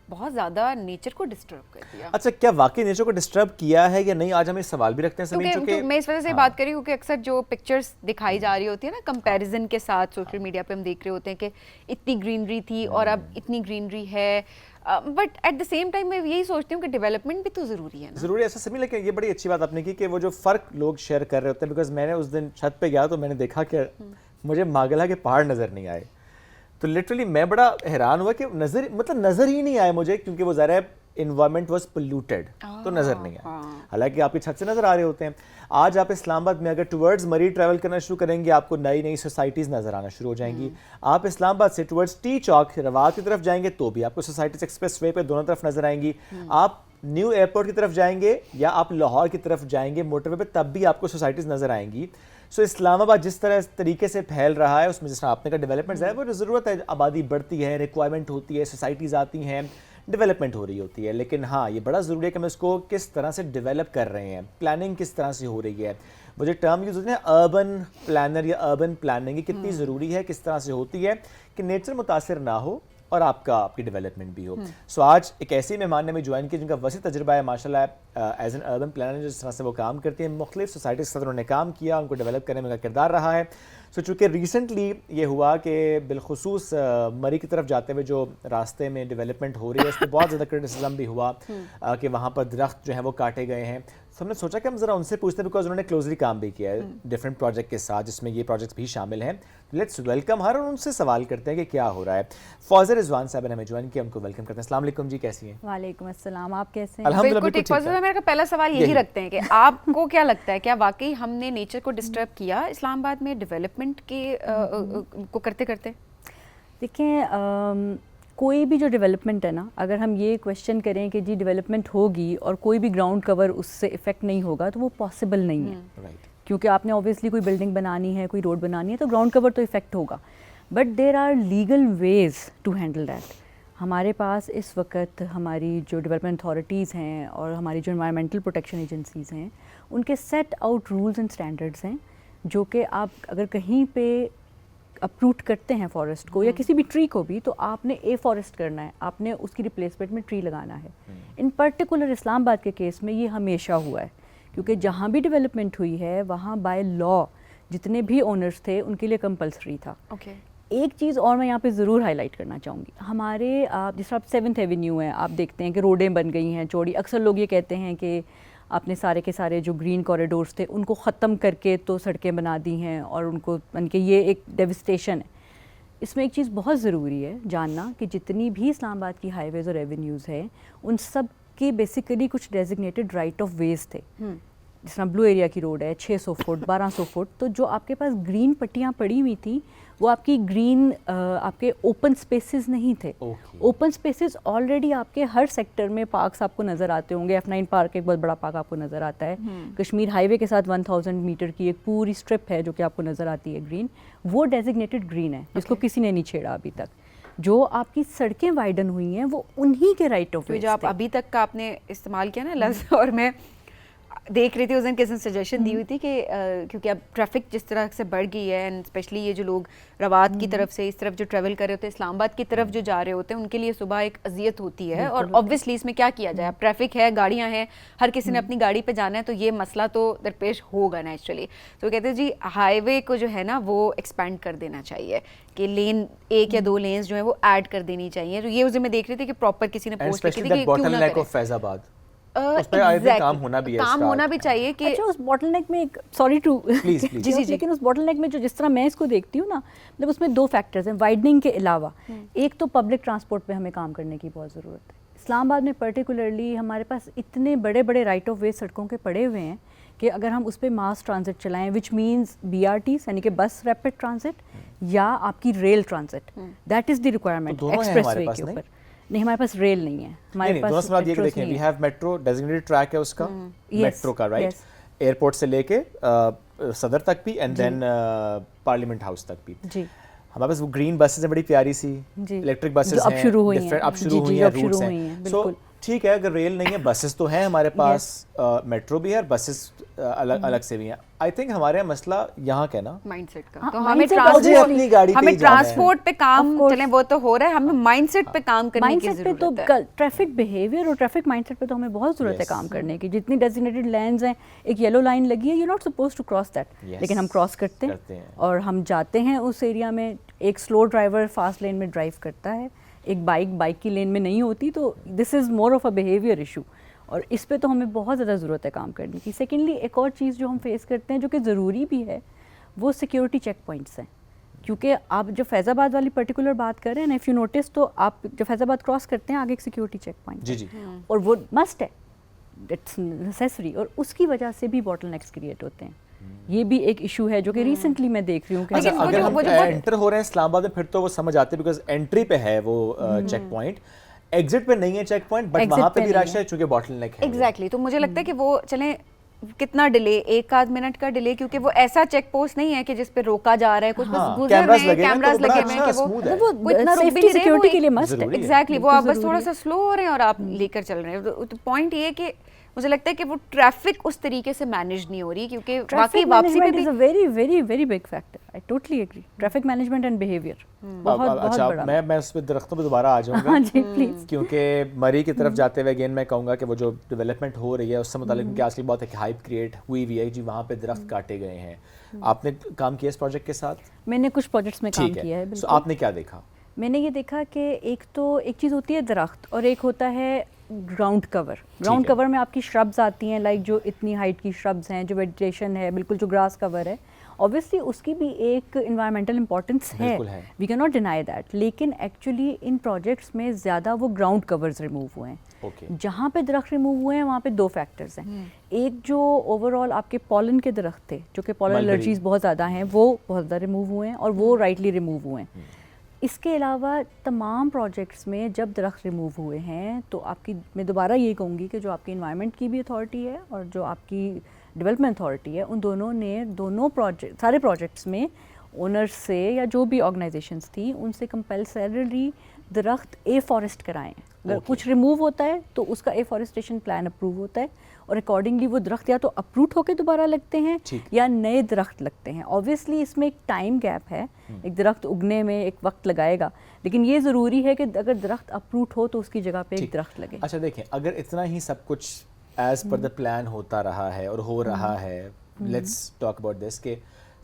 بہت زیادہ نیچر کو ڈسٹرب کر دیا. اچھا, کیا واقعی نیچر کو ڈسٹرب کیا ہے یا نہیں, آج ہم یہ سوال بھی رکھتے ہیں. کیونکہ میں اس وجہ سے بات کر رہی ہوں کہ اکثر جو پکچرز دکھائی جا رہی ہوتی ہے نا کمپیریزن کے ساتھ, سوشل میڈیا پہ ہم دیکھ رہے ہوتے ہیں کہ اتنی گرینری تھی اور اب اتنی گرینری ہے, but at the same time میں یہی سوچتی ہوں کہ ڈیولپمنٹ بھی تو ضروری ہے نا. ضروری ہے ایسا سبھی, لیکن یہ بڑی اچھی بات آپ نے کی کہ وہ جو فرق لوگ شیئر کر رہے ہوتے ہیں. بیکاز میں نے اس دن چھت پہ گیا تو میں نے دیکھا کہ مجھے ماگلا کے پہاڑ نظر نہیں آئے. تو لٹرلی میں بڑا حیران ہوا کہ نظر ہی نہیں آئے مجھے, کیونکہ وہ ظاہر ہے انوائرمنٹ واز پلیوٹیڈ, تو نظر نہیں آئے. حالانکہ آپ کی چھت سے نظر آ رہے ہوتے ہیں. آج آپ اسلام آباد میں اگر ٹورڈز مری ٹریول کرنا شروع کریں گے, آپ کو نئی نئی سوسائٹیز نظر آنا شروع ہو جائیں گی. آپ اسلام آباد سے ٹورڈز ٹی چوک رواد کی طرف جائیں گے تو بھی آپ کو سوسائٹیز ایکسپریس وے پہ دونوں طرف نظر آئیں گی. آپ نیو ایئرپورٹ کی طرف جائیں گے یا آپ لاہور کی طرف جائیں گے موٹر وے پہ, تب بھی آپ کو سوسائٹیز نظر آئیں گی. سو اسلام آباد جس طریقے سے پھیل رہا ہے, اس میں جس طرح آپ نے کا ڈیولپمنٹ ہے, وہ ضرورت ہے, آبادی بڑھتی ہے, ریکوائرمنٹ ہوتی ہے, سوسائٹیز آتی ہیں, ڈیولپمنٹ ہو رہی ہوتی ہے. لیکن ہاں, یہ بڑا ضروری ہے کہ ہم اس کو کس طرح سے ڈیولپ کر رہے ہیں, پلاننگ کس طرح سے ہو رہی ہے. وہ جو ٹرم یوز ہوتی ہے اربن پلانر یا اربن پلاننگ, یہ کتنی ضروری ہے, کس طرح سے ہوتی ہے کہ نیچر متاثر نہ ہو اور آپ کی ڈیولپمنٹ بھی ہو. سو آج ایک ایسی مہمان نے ہمیں جوائن کی جن کا وسیع تجربہ ہے ماشاء اللہ, ایز این اربن پلانر جس طرح سے وہ کام کرتی ہیں, مختلف سوسائٹیز کے ساتھ انہوں نے کام کیا, ان کو ڈیولپ کرنے میں ان کا کردار رہا ہے. سو چونکہ ریسنٹلی یہ ہوا کہ بالخصوص مری کی طرف جاتے ہوئے جو راستے میں ڈیولپمنٹ ہو رہی ہے اس پہ بہت زیادہ کرٹیسزم بھی ہوا کہ وہاں پر درخت جو ہیں وہ کاٹے گئے ہیں. تو ہم نے سوچا کہ ہم ذرا ان سے پوچھتے ہیں بیکاز انہوں نے کلوزلی کام بھی کیا ہے ڈفرینٹ پروجیکٹ کے ساتھ جس میں یہ پروجیکٹس بھی شامل ہیں. لیٹس ویلکم ہر اور ان سے سوال کرتے ہیں کہ کیا ہو رہا ہے. فوزہ رضوان صاحب نے ہمیں جوائن کیا, ان کو ویلکم کرتے ہیں. السلام علیکم جی, کیسی ہیں؟ وعلیکم السلام, آپ کیسے ہیں؟ الحمدللہ بالکل ٹھیک. فوزہ میرا پہلا سوال یہی رکھتے ہیں کہ آپ کو کیا لگتا ہے, کیا واقعی ہم نے نیچر کو ڈسٹرب کیا اسلام آباد میں ڈیولپمنٹ کے کو کرتے کرتے؟ دیکھیں, کوئی بھی جو ڈیولپمنٹ ہے نا, اگر ہم یہ کویشچن کریں کہ جی ڈیولپمنٹ ہوگی اور کوئی بھی گراؤنڈ کور اس سے افیکٹ نہیں ہوگا, تو وہ پاسبل نہیں ہے. کیونکہ آپ نے اوبیسلی کوئی بلڈنگ بنانی ہے, کوئی روڈ بنانی ہے, تو گراؤنڈ کور تو افیکٹ ہوگا. But there are legal ways to handle that. ہمارے پاس اس وقت ہماری جو ڈیولپمنٹ اتھارٹیز ہیں اور ہماری جو انوائرمنٹل پروٹیکشن ایجنسیز ہیں, ان کے set out rules and standards ہیں, جو کہ آپ اگر کہیں پہ اپروٹ کرتے ہیں فارسٹ کو یا کسی بھی ٹری کو بھی, تو آپ نے اے فارسٹ کرنا ہے, آپ نے اس کی ریپلیسمنٹ میں ٹری لگانا ہے. ان پرٹیکولر اسلام آباد کے کیس میں یہ ہمیشہ ہوا ہے, کیونکہ جہاں بھی ڈیولپمنٹ ہوئی ہے وہاں بائی لا جتنے بھی اونرز تھے ان کے لیے کمپلسری تھا. ایک چیز اور میں یہاں پہ ضرور ہائی لائٹ کرنا چاہوں گی, ہمارے جس طرح 7th ایونیو ہے, آپ دیکھتے ہیں کہ روڈیں بن گئی ہیں چوڑی. اکثر لوگ یہ کہتے ہیں کہ آپ نے سارے کے سارے جو گرین کوریڈورز تھے ان کو ختم کر کے تو سڑکیں بنا دی ہیں, اور ان کو بن کے یہ ایک ڈیوسٹیشن ہے. اس میں ایک چیز بہت ضروری ہے جاننا کہ جتنی بھی اسلام آباد کی ہائی ویز اور ایونیوز ہیں, ان سب کے بیسیکلی کچھ ڈیزگنیٹڈ رائٹ آف ویز تھے. جس طرح بلو ایریا کی روڈ ہے 600 فٹ 1200 فٹ, تو جو آپ کے پاس گرین پٹیاں پڑی ہوئی تھیں وہ آپ کی گرین آپ کے اوپن سپیسز نہیں تھے. اوپن سپیسز آلریڈی آپ کے ہر سیکٹر میں پارکس آپ کو نظر آتے ہوں گے. F9 پارک ایک بہت بڑا پارک آپ کو نظر آتا ہے. کشمیر ہائی وے کے ساتھ 1000 میٹر کی ایک پوری اسٹرپ ہے جو کہ آپ کو نظر آتی ہے گرین. وہ ڈیزگنیٹڈ گرین ہے جس کو کسی نے نہیں چھیڑا ابھی تک. جو آپ کی سڑکیں وائڈن ہوئی ہیں وہ انہی کے رائٹ آف وے. جو آپ ابھی تک کا آپ نے استعمال کیا نا لفظ, اور میں دیکھ رہی تھی اس دن کسی نے سجیشن دی ہوئی تھی کہ کیونکہ اب ٹریفک جس طرح سے بڑھ گئی ہے, اینڈ اسپیشلی یہ جو لوگ روات کی طرف سے اس طرف جو ٹریول کر رہے ہوتے ہیں, اسلام آباد کی طرف جو جا رہے ہوتے ہیں, ان کے لیے صبح ایک اذیت ہوتی ہے. اور اوبویسلی اس میں کیا کیا جائے, اب ٹریفک ہے, گاڑیاں ہیں, ہر کسی نے اپنی گاڑی پہ جانا ہے, تو یہ مسئلہ تو درپیش ہوگا نیچرلی. تو کہتے ہیں جی ہائی وے کو جو ہے نا وہ ایکسپینڈ کر دینا چاہیے, کہ لین 1 یا 2 لینز جو ہیں وہ ایڈ کر دینی چاہیے. تو یہ اس دن میں دیکھ رہی تھی کہ پراپر کسی نے پوسٹ کی تھی کہ کیوں نہ کریں. فیض آباد اس پہ آئی تھنک کام ہونا بھی چاہیے کہ اچھا اس باٹل نیک میں ایک سوری ٹو جی لیکن اس باٹل نیک میں جو جس طرح میں اس کو دیکھتی ہوں نا, مطلب اس میں 2 فیکٹرز ہیں وائڈننگ کے علاوہ. ایک تو پبلک ٹرانسپورٹ پہ ہمیں کام کرنے کی بہت ضرورت ہے. اسلام آباد میں پرٹیکولرلی ہمارے پاس اتنے بڑے بڑے رائٹ آف وے سڑکوں کے پڑے ہوئے ہیں کہ اگر ہم اس پہ ماس ٹرانزٹ چلائیں, وچ مینس BRTs یعنی کہ بس ریپڈ ٹرانزٹ یا آپ کی rail transit, that is the requirement expressway کے اوپر. نہیں ہمارے پاس ریل نہیں ہے, ہمارے پاس یہ دیکھیں we have metro designated track ہے اس کا, میٹرو کا رائٹ, ایئرپورٹ سے لے کے صدر تک بھی اینڈ دین پارلیمنٹ ہاؤس تک بھی. جی ہمارے پاس وہ گرین بسز ہیں بڑی پیاری سی, الیکٹرک بسز ہیں, اب شروع ہوئی ہیں روٹس ہیں. سو ٹھیک ہے, اگر ریل نہیں ہے بسز تو ہیں ہمارے پاس, میٹرو بھی ہے, بسز الگ سے بھی ہیں. آئی تھنک ہمارے مسئلہ یہاں کا نا مائنڈ سیٹ کا, تو ہمیں ٹرانسپورٹ پہ کام چلیں وہ تو ہو رہا ہے, ہمیں مائنڈ سیٹ پہ کام کرنے کی ضرورت ہے. تو ٹریفک بیہیویئر اور ٹریفک مائنڈ سیٹ پہ تو ہمیں بہت ضرورت ہے کام کرنے کی. جتنی ڈیزگنیٹڈ لینز ہیں, ایک یلو لائن لگی ہے, you not suppose to cross that, لیکن ہم کراس کرتے ہیں اور ہم جاتے ہیں اس ایریا میں. ایک سلو ڈرائیور فاسٹ لین میں ڈرائیو کرتا ہے, ایک بائک کی لین میں نہیں ہوتی, تو this is more of a behaviour issue, اور اس پہ تو ہمیں بہت زیادہ ضرورت ہے کام کرنے کی. سیکنڈلی ایک اور چیز جو ہم فیس کرتے ہیں جو کہ ضروری بھی ہے, وہ سیکیورٹی چیک پوائنٹس ہیں. کیونکہ آپ جو فیض آباد والی پرٹیکولر بات کر رہے ہیں نا, اف یو نوٹس, تو آپ جو فیض آباد کراس کرتے ہیں آگے ایک سیکیورٹی چیک پوائنٹ, اور وہ مسٹ ہے, اٹس نیسیسری, اور اس کی وجہ سے بھی باٹل نیکس کریٹ ہوتے ہیں. یہ بھی ایک ایشو ہے جو کہ ریسنٹلی میں دیکھ رہی ہوں کہ اگر ہم انٹر ہو رہے ہیں اسلام آباد میں پھر تو وہ سمجھ آتے ہیں, بیکاز انٹری پہ ہے وہ چیک پوائنٹ, ایگزٹ پہ نہیں ہے چیک پوائنٹ, بٹ وہاں پہ بھی رش ہے چونکہ باٹل نیک ہے. ایگزیکٹلی, تو مجھے لگتا ہے کہ وہ چلیں کتنا ڈیلے, 1 منٹ کا ڈیلے, کیونکہ وہ ایسا چیک پوسٹ نہیں ہے کہ جس پہ روکا جا رہا ہے, کچھ بس گزر رہے ہیں, کیمراز لگے ہوئے ہیں کہ وہ اتنا روک بھی نہیں رہے, سیکیورٹی کے لیے مسٹ ہے. ایگزیکٹلی, وہ آپ بس تھوڑا سا سلو ہو رہے ہیں اور آپ لے کر چل رہے ہیں. تو پوائنٹ یہ ہے کہ مجھے لگتا ہے کہ وہ ٹریفک اس طریقے سے مینیج نہیں ہو رہی, کیونکہ واقعی ٹریفک واپسی میں management is a very very very big factor. I totally agri. Traffic management and behaviour بہت بہت اچھا بڑا. میں اس پہ درختوں پہ دوبارہ آ جاؤں گا. ہاں جی پلیز. کیونکہ مری کی طرف جاتے ہوئے اگین میں کہوں گا کہ وہ جو ڈیولپمنٹ ہو رہی ہے اس سے متعلق کیونکہ آج کل بہت ایک ہائپ کریٹ ہوئی ہے جی, وہاں پہ درخت کاٹے گئے ہیں. آپ نے کام کیا اس پروجیکٹ کے ساتھ؟ میں نے کچھ پروجیکٹس میں کام کیا ہے. بالکل. آپ نے کیا دیکھا؟ میں نے یہ دیکھا کہ ایک چیز ہوتی ہے درخت اور ایک ہوتا ہے گراؤنڈ کور. گراؤنڈ کور میں آپ کی شربز آتی ہیں, لائک جو اتنی ہائٹ کی شربز ہیں, جو ویجیٹیشن ہے, بالکل جو گراس کور ہے, obviously اس کی بھی ایک انوائرمنٹل امپورٹنس ہے, we can not deny that. لیکن ایکچولی ان پروجیکٹس میں زیادہ وہ گراؤنڈ کورز ریموو ہوئے ہیں. جہاں پہ درخت ریموو ہوئے ہیں وہاں پہ 2 فیکٹرز ہیں. ایک جو اوور آل آپ کے پالن کے درخت تھے, جو کہ پالن الرجیز بہت زیادہ ہیں, وہ بہت زیادہ ریموو ہوئے ہیں اور وہ رائٹلی ریموو ہوئے ہیں. اس کے علاوہ تمام پروجیکٹس میں جب درخت ریموو ہوئے ہیں تو آپ کی, میں دوبارہ یہ کہوں گی کہ جو آپ کی انوائرمنٹ کی بھی اتھارٹی ہے اور جو آپ کی ڈیولپمنٹ اتھارٹی ہے, ان دونوں نے سارے پروجیکٹس میں اونرز سے یا جو بھی آرگنائزیشنس تھیں ان سے کمپلسریلی درخت فارسٹ کرائیں. اگر کچھ ریموو ہوتا ہے تو اس کا فارسٹیشن پلان اپروو ہوتا ہے اور اکارڈنگلی وہ درخت یا تو اپروٹ ہو کے دوبارہ لگتے ہیں یا نئے درخت لگتے ہیں. اوبویسلی اس میں ایک ٹائم گیپ ہے, ایک درخت اگنے میں ایک وقت لگائے گا, لیکن یہ ضروری ہے کہ اگر درخت اپروٹ ہو تو اس کی جگہ پہ ایک درخت لگے. اچھا دیکھیں, اگر اتنا ہی سب کچھ ایز پر دا پلان ہوتا رہا ہے اور ہو رہا ہے, لیٹس ٹاک اباؤٹ دس کہ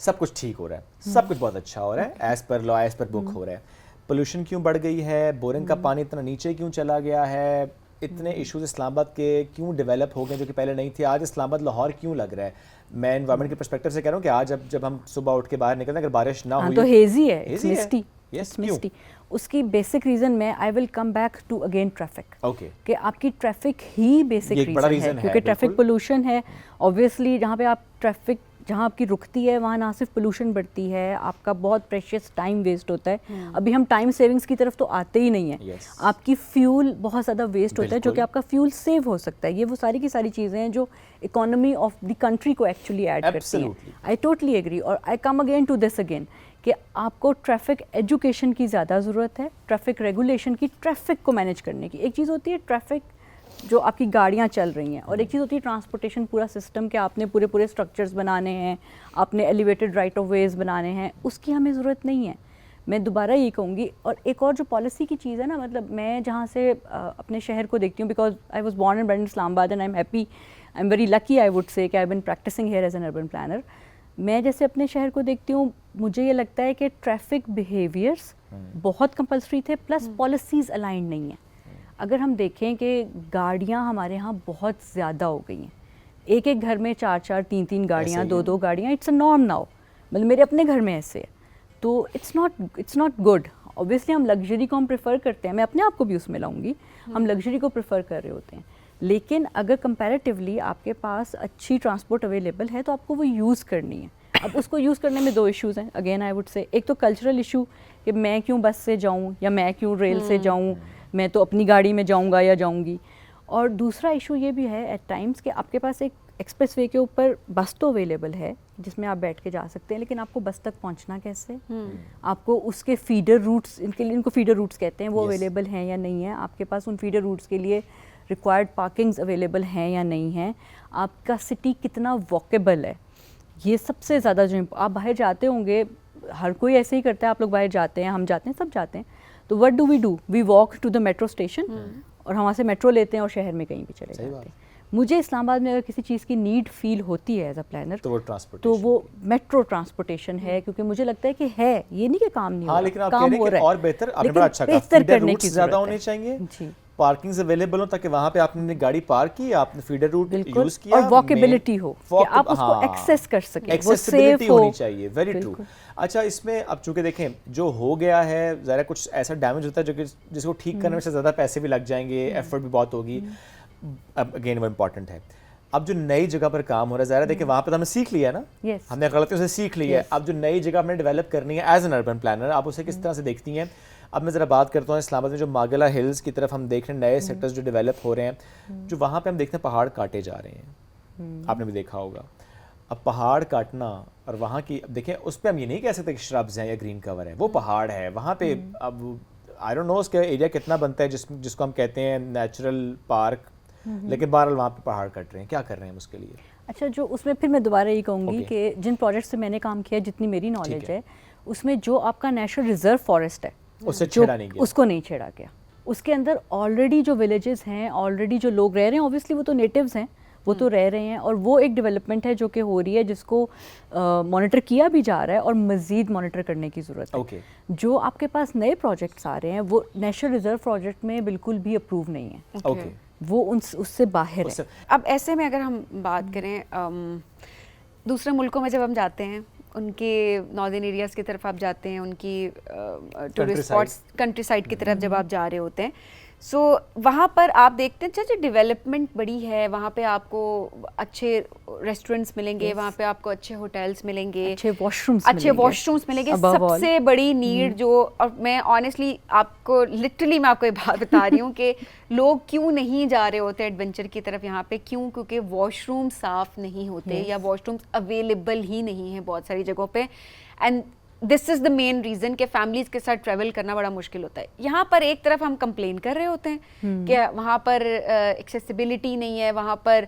سب کچھ ٹھیک ہو رہا ہے, سب کچھ بہت اچھا ہو رہا ہے, ایز پر لا, ایز پر بک ہو رہا ہے, پولوشن کیوں بڑھ گئی ہے, بورنگ کا پانی اتنا نیچے کیوں چلا گیا ہے, اتنے ایشوز اسلام آباد کے کیوں ڈیولپ ہو گئے جو کہ پہلے نہیں تھے, آج اسلام آباد لاہور کیوں لگ رہا ہے. میں انوائرمنٹ کے پرسپیکٹو سے کہہ رہا ہوں کہ آج جب ہم صبح اٹھ کے باہر نکلتے ہیں اگر بارش نہ ہوئی تو ہیزی ہے, مسٹی. اس کی بیسک ریزن میں I will come back to again traffic, کہ آپ کی ٹریفک ہی بیسک ریزن ہے, کیونکہ ٹریفک پولوشن ہے. اوبویسلی جہاں پہ آپ ٹریفک جہاں آپ کی رکتی ہے وہاں نہ صرف پولوشن بڑھتی ہے, آپ کا بہت پریشیس ٹائم ویسٹ ہوتا ہے. ابھی ہم ٹائم سیونگس کی طرف تو آتے ہی نہیں ہیں. آپ کی فیول بہت زیادہ ویسٹ ہوتا ہے جو کہ آپ کا فیول سیو ہو سکتا ہے. یہ وہ ساری کی ساری چیزیں ہیں جو اکانومی آف دی کنٹری کو ایکچولی ایڈ کرتی ہیں. I totally agree. اور I come again to this again کہ آپ کو ٹریفک ایجوکیشن کی زیادہ ضرورت ہے, ٹریفک ریگولیشن کی, ٹریفک کو مینیج کرنے کی. ایک چیز ہوتی ہے ٹریفک جو آپ کی گاڑیاں چل رہی ہیں, اور ایک چیز ہوتی ہے ٹرانسپورٹیشن پورا سسٹم کہ آپ نے پورے اسٹرکچرز بنانے ہیں, آپ نے ایلیویٹڈ رائٹ آف ویز بنانے ہیں. اس کی ہمیں ضرورت نہیں ہے. میں دوبارہ یہ کہوں گی. اور ایک اور جو پالیسی کی چیز ہے نا, مطلب میں جہاں سے اپنے شہر کو دیکھتی ہوں, because I was born and bred in Islamabad and I am happy, I am very lucky I would say کہ I been practising here as an urban planner. میں جیسے اپنے شہر کو دیکھتی ہوں, مجھے یہ لگتا ہے کہ ٹریفک بیہیویئرس بہت کمپلسری تھے, پلس پالیسیز الائنڈ نہیں ہیں. اگر ہم دیکھیں کہ گاڑیاں ہمارے ہاں بہت زیادہ ہو گئی ہیں, ایک گھر میں 4 3 گاڑیاں, 2 گاڑیاں, اٹس اے نارم ناؤ. مطلب میرے اپنے گھر میں ایسے ہے, تو اٹس ناٹ گڈ. اوبویسلی ہم لگژری کو ہم پریفر کرتے ہیں, میں اپنے آپ کو بھی اس میں لاؤں گی, ہم لگژری کو پریفر کر رہے ہوتے ہیں. لیکن اگر کمپیریٹیولی آپ کے پاس اچھی ٹرانسپورٹ اویلیبل ہے تو آپ کو وہ یوز کرنی ہے. اب اس کو یوز کرنے میں 2 ایشوز ہیں اگین آئی وڈ سے. ایک تو کلچرل ایشو کہ میں کیوں بس سے جاؤں یا میں کیوں ریل سے جاؤں, میں تو اپنی گاڑی میں جاؤں گا یا جاؤں گی. اور دوسرا ایشو یہ بھی ہے ایٹ ٹائمس کہ آپ کے پاس ایک ایکسپریس وے کے اوپر بس تو اویلیبل ہے جس میں آپ بیٹھ کے جا سکتے ہیں, لیکن آپ کو بس تک پہنچنا کیسے, آپ کو اس کے فیڈر روٹس, ان کو فیڈر روٹس کہتے ہیں, وہ اویلیبل ہیں یا نہیں ہیں, آپ کے پاس ان فیڈر روٹس کے لیے ریکوائرڈ پارکنگز اویلیبل ہیں یا نہیں ہیں, آپ کا سٹی کتنا واکیبل ہے. یہ سب سے زیادہ جو آپ باہر جاتے ہوں گے, ہر کوئی ایسے ہی کرتا ہے, آپ لوگ باہر جاتے ہیں, ہم جاتے ہیں, سب جاتے ہیں, تو what do we walk to the metro station اور ہم وہاں سے میٹرو لیتے ہیں اور شہر میں کہیں بھی چلے جاتے ہیں. مجھے اسلام آباد میں اگر کسی چیز کی نیڈ فیل ہوتی ہے ایز اے پلانر تو وہ میٹرو ٹرانسپورٹیشن ہے, کیونکہ مجھے لگتا ہے کہ ہے, یہ نہیں کہ کام نہیں ہو رہا, کام ہو رہا ہے, اور بہتر کرنے کی زیادہ ہونے چاہیے, پارکنگز اویلیبل ہوں تاکہ وہاں پہ آپ نے گاڑی پارک کی, آپ نے فیڈر روٹ یوز کیا, اور واکیبلٹی ہو کہ آپ اس کو ایکسیس کر سکیں, وہ سیف ہونی چاہیے. Very true. اچھا اس میں اب چونکہ دیکھیں جو ہو گیا ہے, ذرا کچھ ایسا ڈیمیج ہوتا ہے جو کہ جس کو ٹھیک کرنے میں سے زیادہ پیسے بھی لگ جائیں گے, ایفرٹ بھی بہت ہوگی. اب اگین وہ امپورٹنٹ ہے. اب جو نئی جگہ پر کام ہو رہا ہے, ظاہر دیکھیں وہاں پہ تو ہم نے سیکھ لیا نا, ہم نے غلطیوں سے سیکھ لی ہے. اب جو نئی جگہ ہم نے ڈیولپ کرنی ہے ایز این اربن پلانر, آپ اسے کس طرح سے دیکھتی ہیں؟ اب میں ذرا بات کرتا ہوں اسلام آباد میں جو ماگلا ہلز کی طرف ہم دیکھ رہے ہیں, نئے سیکٹرز جو ڈیولپ ہو رہے ہیں, جو وہاں پہ ہم دیکھتے ہیں پہاڑ کاٹے جا رہے ہیں, آپ نے بھی دیکھا ہوگا. اب پہاڑ کاٹنا اور وہاں کی, اب دیکھیں اس پہ ہم یہ نہیں کہہ سکتے کہ شربز ہیں یا گرین کور ہے, وہ پہاڑ ہے وہاں پہ. اب آئی ڈونٹ نو اس کا ایریا کتنا بنتا ہے جس کو ہم کہتے ہیں نیچرل پارک, لیکن بہرحال وہاں پہ پہاڑ کٹ رہے ہیں, کیا کر رہے ہیں اس کے لیے؟ اچھا, جو اس میں پھر میں دوبارہ یہ کہوں گی کہ جن پروجیکٹ سے میں نے کام کیا, جتنی میری نالج ہے, اس میں جو آپ کا نیشنل ریزرو فارسٹ ہے اس کو نہیں چھیڑا گیا. اس کے اندر آلریڈی جو ولیجز ہیں, آلریڈی جو لوگ رہ رہے ہیں, اوبیسلی وہ تو نیٹیوز ہیں, وہ تو رہ رہے ہیں, اور وہ ایک ڈیولپمنٹ ہے جو کہ ہو رہی ہے, جس کو مانیٹر کیا بھی جا رہا ہے اور مزید مانیٹر کرنے کی ضرورت ہے. جو آپ کے پاس نئے پروجیکٹس آ رہے ہیں وہ نیشنل ریزرو پروجیکٹ میں بالکل بھی اپروو نہیں ہے, وہ اس سے باہر ہے. اب ایسے میں اگر ہم بات کریں دوسرے ملکوں میں جب ہم جاتے ہیں, ان کے ناردرن ایریاز کی طرف آپ جاتے ہیں, ان کی ٹورسٹ اسپاٹس کنٹری سائڈ کی طرف جب آپ جا رہے ہوتے ہیں, سو وہاں پر آپ دیکھتے ہیں جو ڈیولپمنٹ بڑی ہے, وہاں پہ آپ کو اچھے ریسٹورینٹس ملیں گے, وہاں پہ آپ کو اچھے ہوٹلس ملیں گے, اچھے واش رومس ملیں گے. سب سے بڑی نیڈ جو, اور میں آنیسٹلی آپ کو لٹرلی میں آپ کو یہ بات بتا رہی ہوں کہ لوگ کیوں نہیں جا رہے ہوتے ایڈونچر کی طرف یہاں پہ, کیوں؟ کیونکہ واش روم صاف نہیں ہوتے یا واش رومس اویلیبل ہی نہیں ہیں بہت ساری جگہوں پہ. And this is the main reason کہ فیملیز کے ساتھ ٹریول کرنا بڑا مشکل ہوتا ہے. یہاں پر ایک طرف ہم کمپلین کر رہے ہوتے ہیں کہ وہاں پر ایکسیسیبلٹی نہیں ہے, وہاں پر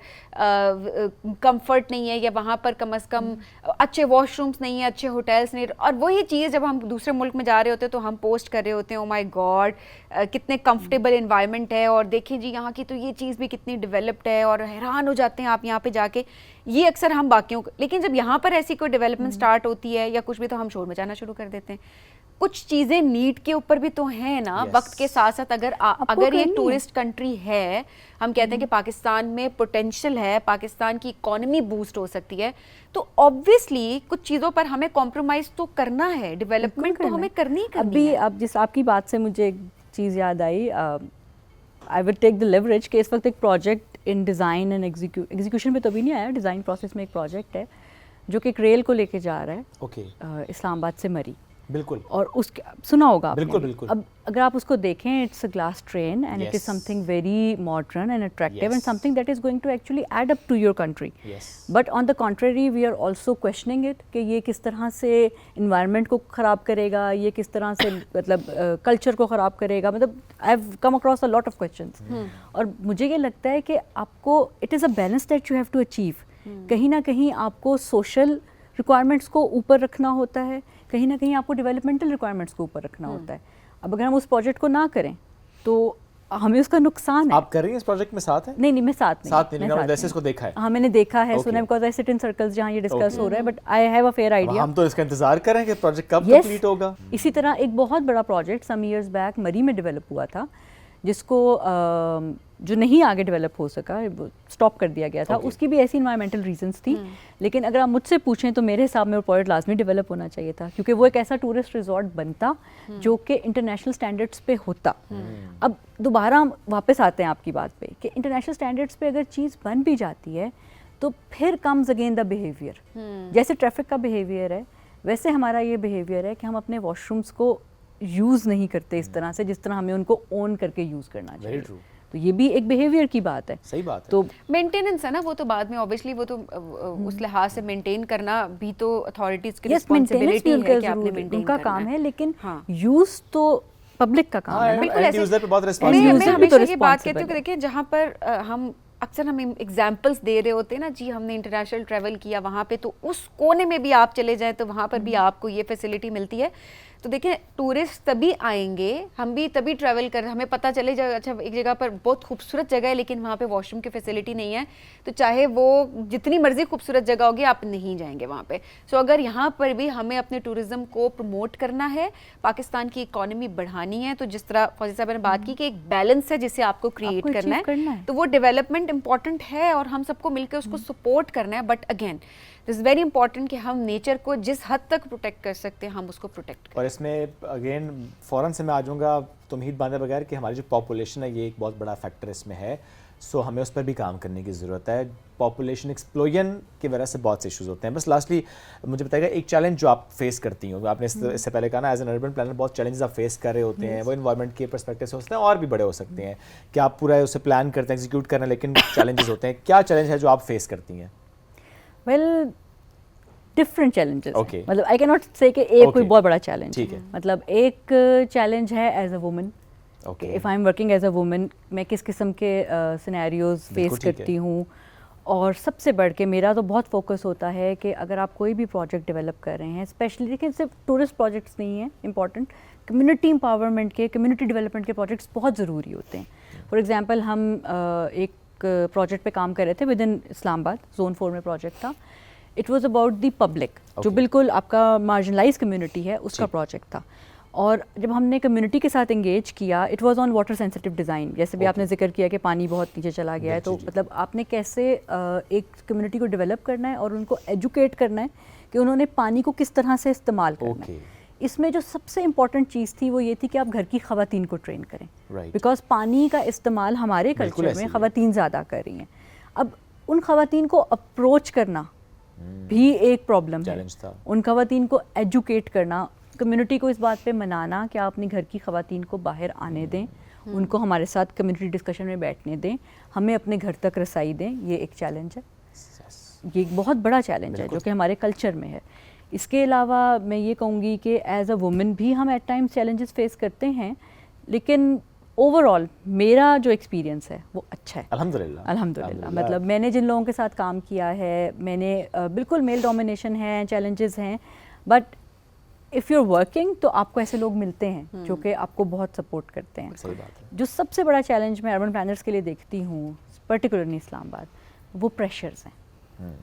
کمفرٹ نہیں ہے, یا وہاں پر کم از کم اچھے واش رومس نہیں ہیں, اچھے ہوٹلس نہیں. اور وہی چیز جب ہم دوسرے ملک میں جا رہے ہوتے ہیں تو ہم پوسٹ کر رہے ہوتے ہیں, او مائی گاڈ کتنے کمفرٹیبل انوائرمنٹ ہے, اور دیکھیں جی یہاں کی تو یہ چیز بھی کتنی ڈیولپڈ ہے, اور حیران ہو جاتے ہیں آپ یہاں پہ جا کے. یہ اکثر ہم باقیوں کو, لیکن جب یہاں پر ایسی کوئی ڈیولپمنٹ سٹارٹ ہوتی ہے یا کچھ بھی, تو ہم شور مچانا شروع کر دیتے ہیں. کچھ چیزیں نیڈ کے اوپر بھی تو ہیں نا وقت کے ساتھ ساتھ. اگر یہ ٹورسٹ کنٹری ہے, ہم کہتے ہیں کہ پاکستان میں پوٹینشیل ہے, پاکستان کی اکانومی بوسٹ ہو سکتی ہے, تو آبویسلی کچھ چیزوں پر ہمیں کمپرومائز تو کرنا ہے, ڈیولپمنٹ تو ہمیں کرنی ہے. ابھی اب جس آپ کی بات سے مجھے ایک چیز یاد آئی, I would take the leverage کہ اس وقت ایک project in design and execution میں تو ابھی نہیں آیا, ڈیزائن پروسیس میں ایک پروجیکٹ ہے جو کہ ایک ریل کو لے کے جا رہا ہے اسلام آباد سے مری. بالکل, اور اس سنا ہوگا آپ نے. بالکل. اب اگر آپ اس کو دیکھیں, it's a glass train and it is something very modern and attractive and something that is going to actually add up to your country. But on the contrary we are also questioning it کہ یہ کس طرح سے environment کو خراب کرے گا, یہ کس طرح سے مطلب کلچر کو خراب کرے گا. مطلب I have come across a lot of questions, اور مجھے یہ لگتا ہے کہ آپ کو it is a balance that you have to achieve. کہیں نہ کہیں آپ کو سوشل ریکوائرمنٹس کو اوپر رکھنا ہوتا ہے, کہیں نہ کہیں آپ کو ڈیولپمنٹل ریکوائرمنٹس کو اوپر رکھنا ہوتا ہے. اب اگر ہم اس پروجیکٹ کو نہ کریں تو ہمیں اس کا نقصان ہے. آپ کر رہی ہیں اس پروجیکٹ میں ساتھ ہیں؟ نہیں, میں ساتھ نہیں, ویسے اس کو دیکھا ہے. ہاں, میں نے دیکھا ہے, سنا ہے, بیکاز آئی سٹ ان سرکلز جہاں یہ ڈسکس ہو رہا ہے, but I have a fair idea. ہم تو اس کا انتظار کر رہے ہیں کہ پروجیکٹ کب کمپلیٹ ہوگا. اسی طرح ایک بہت بڑا پروجیکٹ سم ایئرز بیک مری میں ڈیولپ ہوا تھا, جس کو جو نہیں آگے ڈیولپ ہو سکا, اسٹاپ کر دیا گیا تھا. اس کی بھی ایسی انوائرمنٹل ریزنس تھی, لیکن اگر آپ مجھ سے پوچھیں تو میرے حساب میں وہ پروجیکٹ لازمی ڈیولپ ہونا چاہیے تھا, کیونکہ وہ ایک ایسا ٹورسٹ ریزورٹ بنتا جو کہ انٹرنیشنل اسٹینڈرڈس پہ ہوتا. اب دوبارہ ہم واپس آتے ہیں آپ کی بات پہ کہ انٹرنیشنل اسٹینڈرڈس پہ اگر چیز بن بھی جاتی ہے تو پھر کمز اگین دا بیہیویئر. جیسے ٹریفک کا بیہیویئر ہے, ویسے ہمارا یہ بیہیویئر ہے کہ ہم اپنے واش رومس کو یوز نہیں کرتے اس طرح سے جس طرح ہمیں ان کو اون کر کے یوز کرنا چاہیے. تو یہ بھی ایک بیہیویئر کی بات ہے. صحیح بات ہے. تو مینٹیننس ہے نا, وہ تو بعد میں اوبیسلی وہ تو اس لحاظ سے مینٹین کرنا بھی تو اتھارٹیز کی رسپانسبلٹی ہے کہ آپ نے مینٹین کرنا ہے, ان کا کام ہے, لیکن یوز تو پبلک کا کام ہے. بالکل ایسے میں ہمیشہ یہ بات کہتی ہوں کہ دیکھیں جہاں پر ہم اکثر ہم ایگزامپلس دے رہے ہوتے ہیں نا, جی ہم نے انٹرنیشنل ٹریول کیا وہاں پہ, تو اس کونے میں بھی آپ چلے جائیں تو وہاں پر بھی آپ کو یہ فیسلٹی ملتی ہے. تو دیکھیں ٹورسٹ تبھی آئیں گے, ہم بھی تبھی ٹریول کر, ہمیں پتہ چلے جائے اچھا ایک جگہ پر بہت خوبصورت جگہ ہے لیکن وہاں پہ واش روم کی فیسلٹی نہیں ہے, تو چاہے وہ جتنی مرضی خوبصورت جگہ ہوگی آپ نہیں جائیں گے وہاں پہ. سو اگر یہاں پر بھی ہمیں اپنے ٹورزم کو پروموٹ کرنا ہے, پاکستان کی اکانومی بڑھانی ہے, تو جس طرح فوزی صاحب نے بات کی کہ ایک بیلنس ہے جسے آپ کو کریٹ کرنا ہے, تو وہ ڈیولپمنٹ امپورٹنٹ ہے اور ہم سب کو مل کے اس کو سپورٹ کرنا ہے. But again this very important کہ ہم نیچر کو جس حد تک پروٹیکٹ کر سکتے ہیں ہم اس کو پروٹیکٹ کریں. اور اس میں اگین فوراً سے میں آ جاؤں گا تمہید باندھے بغیر کہ ہماری جو پاپولیشن ہے یہ ایک بہت بڑا فیکٹر اس میں ہے. سو ہمیں اس پر بھی کام کرنے کی ضرورت ہے. پاپولیشن ایکسپلوژن کی وجہ سے بہت سے ایشوز ہوتے ہیں. بس لاسٹلی مجھے بتائیے گا ایک چیلنج جو آپ فیس کرتی ہوں, آپ نے اس سے پہلے کہا نا ایز این اربن پلانر بہت چیلنجز آپ فیس کر رہے ہوتے ہیں, وہ انوائرمنٹ کے پرسپیکٹو سے ہوتے ہیں اور بھی بڑے ہو سکتے ہیں, کہ آپ پورا اسے پلان کرتے ہیں ایگزیکیوٹ کرنا, لیکن چیلنجز ہوتے ہیں. کیا چیلنج ہے جو آپ فیس کرتی ہیں؟ ویل ڈفرنٹ چیلنجز, مطلب آئی کی ناٹ سے کہ ایک کوئی بہت بڑا چیلنج. مطلب ایک چیلنج ہے ایز اے وومن کہ if I'm working as a woman میں کس قسم کے سینیریوز فیس کرتی ہوں. اور سب سے بڑھ کے میرا تو بہت فوکس ہوتا ہے کہ اگر آپ کوئی بھی پروجیکٹ ڈیولپ کر رہے ہیں, اسپیشلی دیکھیں صرف ٹورسٹ پروجیکٹس نہیں ہیں امپورٹنٹ, کمیونٹی امپاورمنٹ کے, کمیونٹی ڈیولپمنٹ کے پروجیکٹس بہت ضروری ہوتے ہیں. فار ایگزامپل ہم ایک پروجیکٹ پہ کام کر رہے تھے ود ان اسلام آباد, زون 4 میں پروجیکٹ تھا. It was about the public, جو بالکل آپ کا مارجنلائز کمیونٹی ہے اس کا پروجیکٹ تھا. اور جب ہم نے کمیونٹی کے ساتھ انگیج کیا, it was on water sensitive design, جیسے بھی آپ نے ذکر کیا کہ پانی بہت نیچے چلا گیا ہے, تو مطلب آپ نے کیسے ایک کمیونٹی کو ڈیولپ کرنا ہے اور ان کو ایجوکیٹ کرنا ہے کہ انہوں نے پانی کو کس طرح سے استعمال کرنا ہے. اس میں جو سب سے امپورٹنٹ چیز تھی وہ یہ تھی کہ آپ گھر کی خواتین کو ٹرین کریں, بیکاز پانی کا استعمال ہمارے کلچر میں خواتین زیادہ کر رہی ہیں. اب ان خواتین کو اپروچ کرنا بھی ایک پرابلم ہے, ان خواتین کو ایجوکیٹ کرنا, کمیونٹی کو اس بات پہ منانا کہ آپ اپنی گھر کی خواتین کو باہر آنے دیں, ان کو ہمارے ساتھ کمیونٹی ڈسکشن میں بیٹھنے دیں, ہمیں اپنے گھر تک رسائی دیں. یہ ایک چیلنج ہے, یہ ایک بہت بڑا چیلنج ہے جو کہ ہمارے کلچر میں ہے. اس کے علاوہ میں یہ کہوں گی کہ ایز اے وومن بھی ہم ایٹ ٹائم چیلنجز فیس کرتے ہیں, لیکن اوور آل میرا جو ایکسپیرینس ہے وہ اچھا ہے الحمدللہ. مطلب میں نے جن لوگوں کے ساتھ کام کیا ہے, میں نے بالکل میل ڈومینیشن ہے, چیلنجز ہیں, but if you are working تو آپ کو ایسے لوگ ملتے ہیں جو کہ آپ کو بہت سپورٹ کرتے ہیں. جو سب سے بڑا چیلنج میں اربن پلانرز کے لیے دیکھتی ہوں, پرٹیکولرلی اسلام آباد, وہ پریشرز ہیں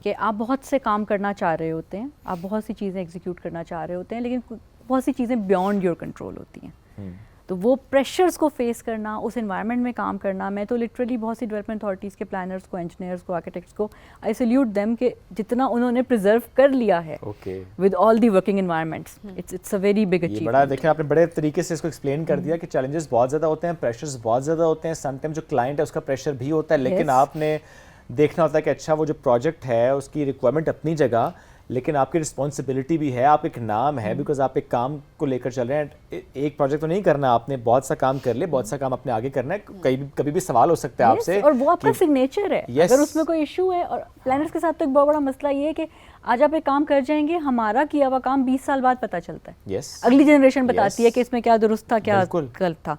کہ آپ بہت سے کام کرنا چاہ رہے ہوتے ہیں, آپ بہت سی چیزیں ایگزیکیوٹ کرنا چاہ رہے ہوتے ہیں, لیکن بہت سی چیزیں بیونڈ یور کنٹرول ہوتی ہیں. تو وہ پریشرز کو فیس کرنا, اس انوائرمنٹ میں کام کرنا, میں تو لٹرلی بہت سی ڈیولپمنٹ اتھارٹیز کے پلانرز کو, انجینئرز کو, آرکیٹیکٹس کو آئی سیلیوٹ دیم کہ جتنا انہوں نے پریزرو کر لیا ہے with all the working environments. It's a very big achievement. بڑا دیکھیں آپ نے بڑے طریقے سے اس کو ایکسپلین کر دیا کہ چیلنجز بہت زیادہ ہوتے ہیں, پریشرز بہت زیادہ ہوتے ہیں, سم ٹائم جو کلائنٹ ہے اس کا پریشر بھی ہوتا ہے, لیکن آپ نے دیکھنا ہوتا ہے کہ اچھا وہ جو پروجیکٹ ہے اس کی ریکوائرمنٹ اپنی جگہ, لیکن آپ کی رسپانسبلٹی بھی ہے, آپ ایک نام ہے, بیکاز آپ ایک کام کو لے کر چل رہے ہیں. ایک پروجیکٹ تو نہیں کرنا آپ نے, بہت سا کام کر لے, بہت سا کام اپنے آگے کرنا ہے, کبھی بھی سوال ہو سکتا ہے آپ سے, اور وہ آپ کا سگنیچر ہے. اگر اس میں کوئی ایشو ہے, اور پلانرز کے ساتھ تو ایک بہت بڑا مسئلہ یہ ہے کہ آج آپ ایک کام کر جائیں گے, ہمارا کیا ہوا کام 20 سال بعد پتہ چلتا ہے, اگلی جنریشن بتاتی ہے کہ اس میں کیا درست تھا, کیا غلط تھا.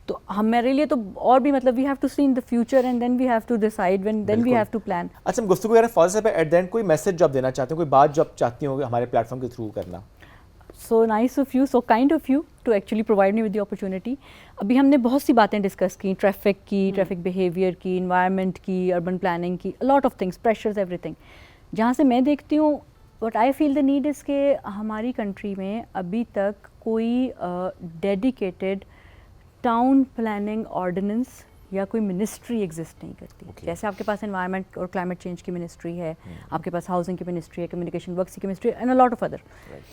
تو ہمارے لیے تو اور بھی مطلب we have to see in the future and then we have to decide when then we have to plan. اچھا ہم گفتگو کر رہے ہیں فاضل صاحب, ایٹ دی اینڈ کوئی میسج جو آپ دینا چاہتے ہیں, کوئی بات جو آپ چاہتی ہوں ہمارے پلیٹ فارم کے تھرو کرنا. So nice of you, so kind of you to actually provide me with the opportunity. ابھی ہم نے بہت سی باتیں ڈسکس کی, ٹریفک کی, ٹریفک بیہیویئر کی, انوائرمنٹ کی, اربن پلاننگ کی, lot of things, pressures, every thing. جہاں سے میں دیکھتی ہوں what I feel the need is کہ ہماری کنٹری میں ابھی تک کوئی ڈیڈیکیٹڈ ٹاؤن پلاننگ آرڈیننس یا کوئی منسٹری ایگزسٹ نہیں کرتی. جیسے آپ کے پاس انوائرمنٹ اور کلائمیٹ چینج کی منسٹری ہے, آپ کے پاس ہاؤسنگ کی منسٹری ہے, کمیونیکیشن ورکس کی ministry and a lot of other.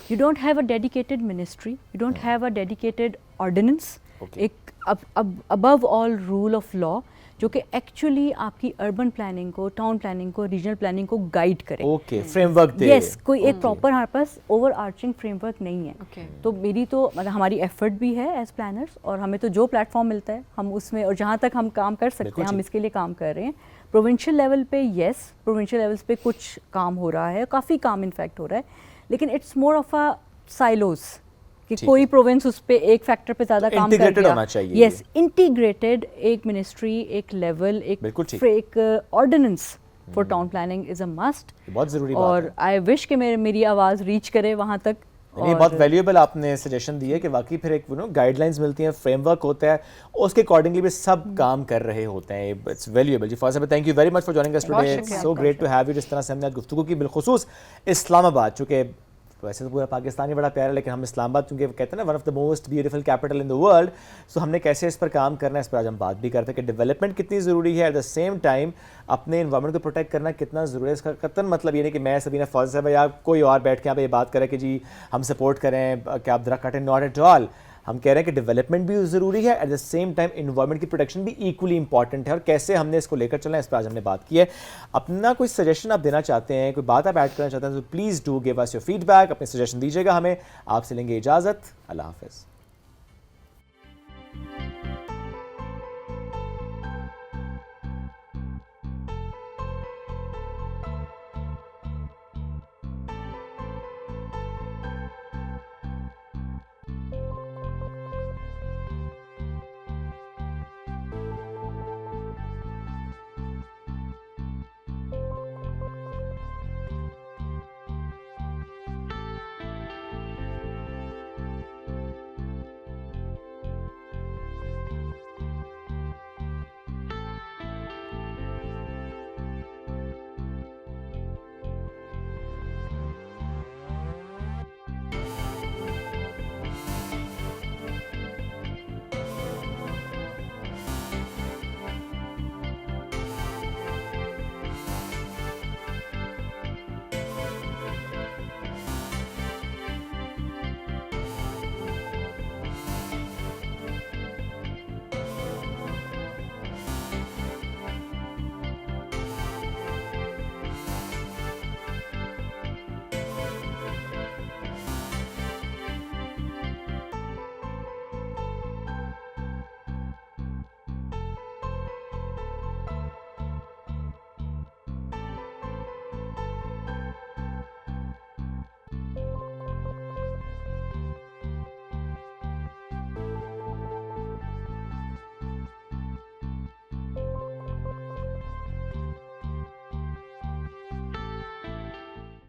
You don't have a dedicated ministry, you don't have a dedicated ordinance, ایک ابو آل رول آف لا جو کہ ایکچولی آپ کی اربن پلاننگ کو, ٹاؤن پلاننگ کو, ریجنل پلاننگ کو گائیڈ کرے. اوکے, فریم ورک دے. یس, کوئی ایک پراپر ہمارے پاس اوور آرچنگ فریم ورک نہیں ہے. تو میری تو مطلب ہماری ایفرٹ بھی ہے ایز پلانرز, اور ہمیں تو جو پلیٹ فارم ملتا ہے ہم اس میں, اور جہاں تک ہم کام کر سکتے ہیں ہم اس کے لیے کام کر رہے ہیں. پروونشل لیول پہ یس, پروونشل لیولس پہ کچھ کام ہو رہا ہے, کافی کام انفیکٹ ہو رہا ہے, لیکن it's more of a silos کہ کوئی پروونس اس پہ ایک فیکٹر پہ زیادہ کام کر رہا ہے. یس, انٹیگریٹڈ ایک منسٹری, ایک لیول, ایک ordinance for town planning is a must. بہت ضروری بات ہے, اور آئی وش کہ میری آواز ریچ کرے وہاں تک. یہ بہت ویلیوبل آپ نے سجیشن دی ہے کہ واقعی پھر ایک گائیڈ لائنز ملتی ہیں, فریم ورک ہوتا ہے, اس کے اکارڈنگلی بھی سب کام کر رہے ہوتے ہیں. It's valuable. جی فاضل صاحب, thank you very much for joining us today, so great to have you. جس طرح سے ہم نے گفتگو کی بالخصوص اسلام آباد, چونکہ ویسے تو پورا پاکستان ہی بڑا پیارا ہے, لیکن ہم اسلام آباد چونکہ کہتے ہیں نا one of the most beautiful capital in the world, so ہم نے کیسے اس پر کام کرنا ہے اس پر آج ہم بات بھی کرتے ہیں کہ ڈیولپمنٹ کتنی ضروری ہے, ایٹ دا سیم ٹائم اپنے انوائرمنٹ کو پروٹیکٹ کرنا کتنا ضروری ہے. اس کا قطعاً مطلب یہ نہیں کہ میں سبینہ فاضل صاحب یا کوئی اور بیٹھ کے یہاں پہ یہ بات کرے کہ جی ہم سپورٹ کریں کہ آپ درخت کاٹیں, ناٹ ایٹ آل. ہم کہہ رہے ہیں کہ ڈیولپمنٹ بھی ضروری ہے, at the same time environment کی پروٹیکشن بھی ایکولی امپورٹنٹ ہے, اور کیسے ہم نے اس کو لے کر چلنا ہے اس پر آج ہم نے بات کی ہے. اپنا کوئی سجیشن آپ دینا چاہتے ہیں, کوئی بات آپ ایڈ کرنا چاہتے ہیں, تو please do give us your feedback, اپنے سجیشن دیجیے گا ہمیں. آپ سے لیں گے اجازت, اللہ حافظ.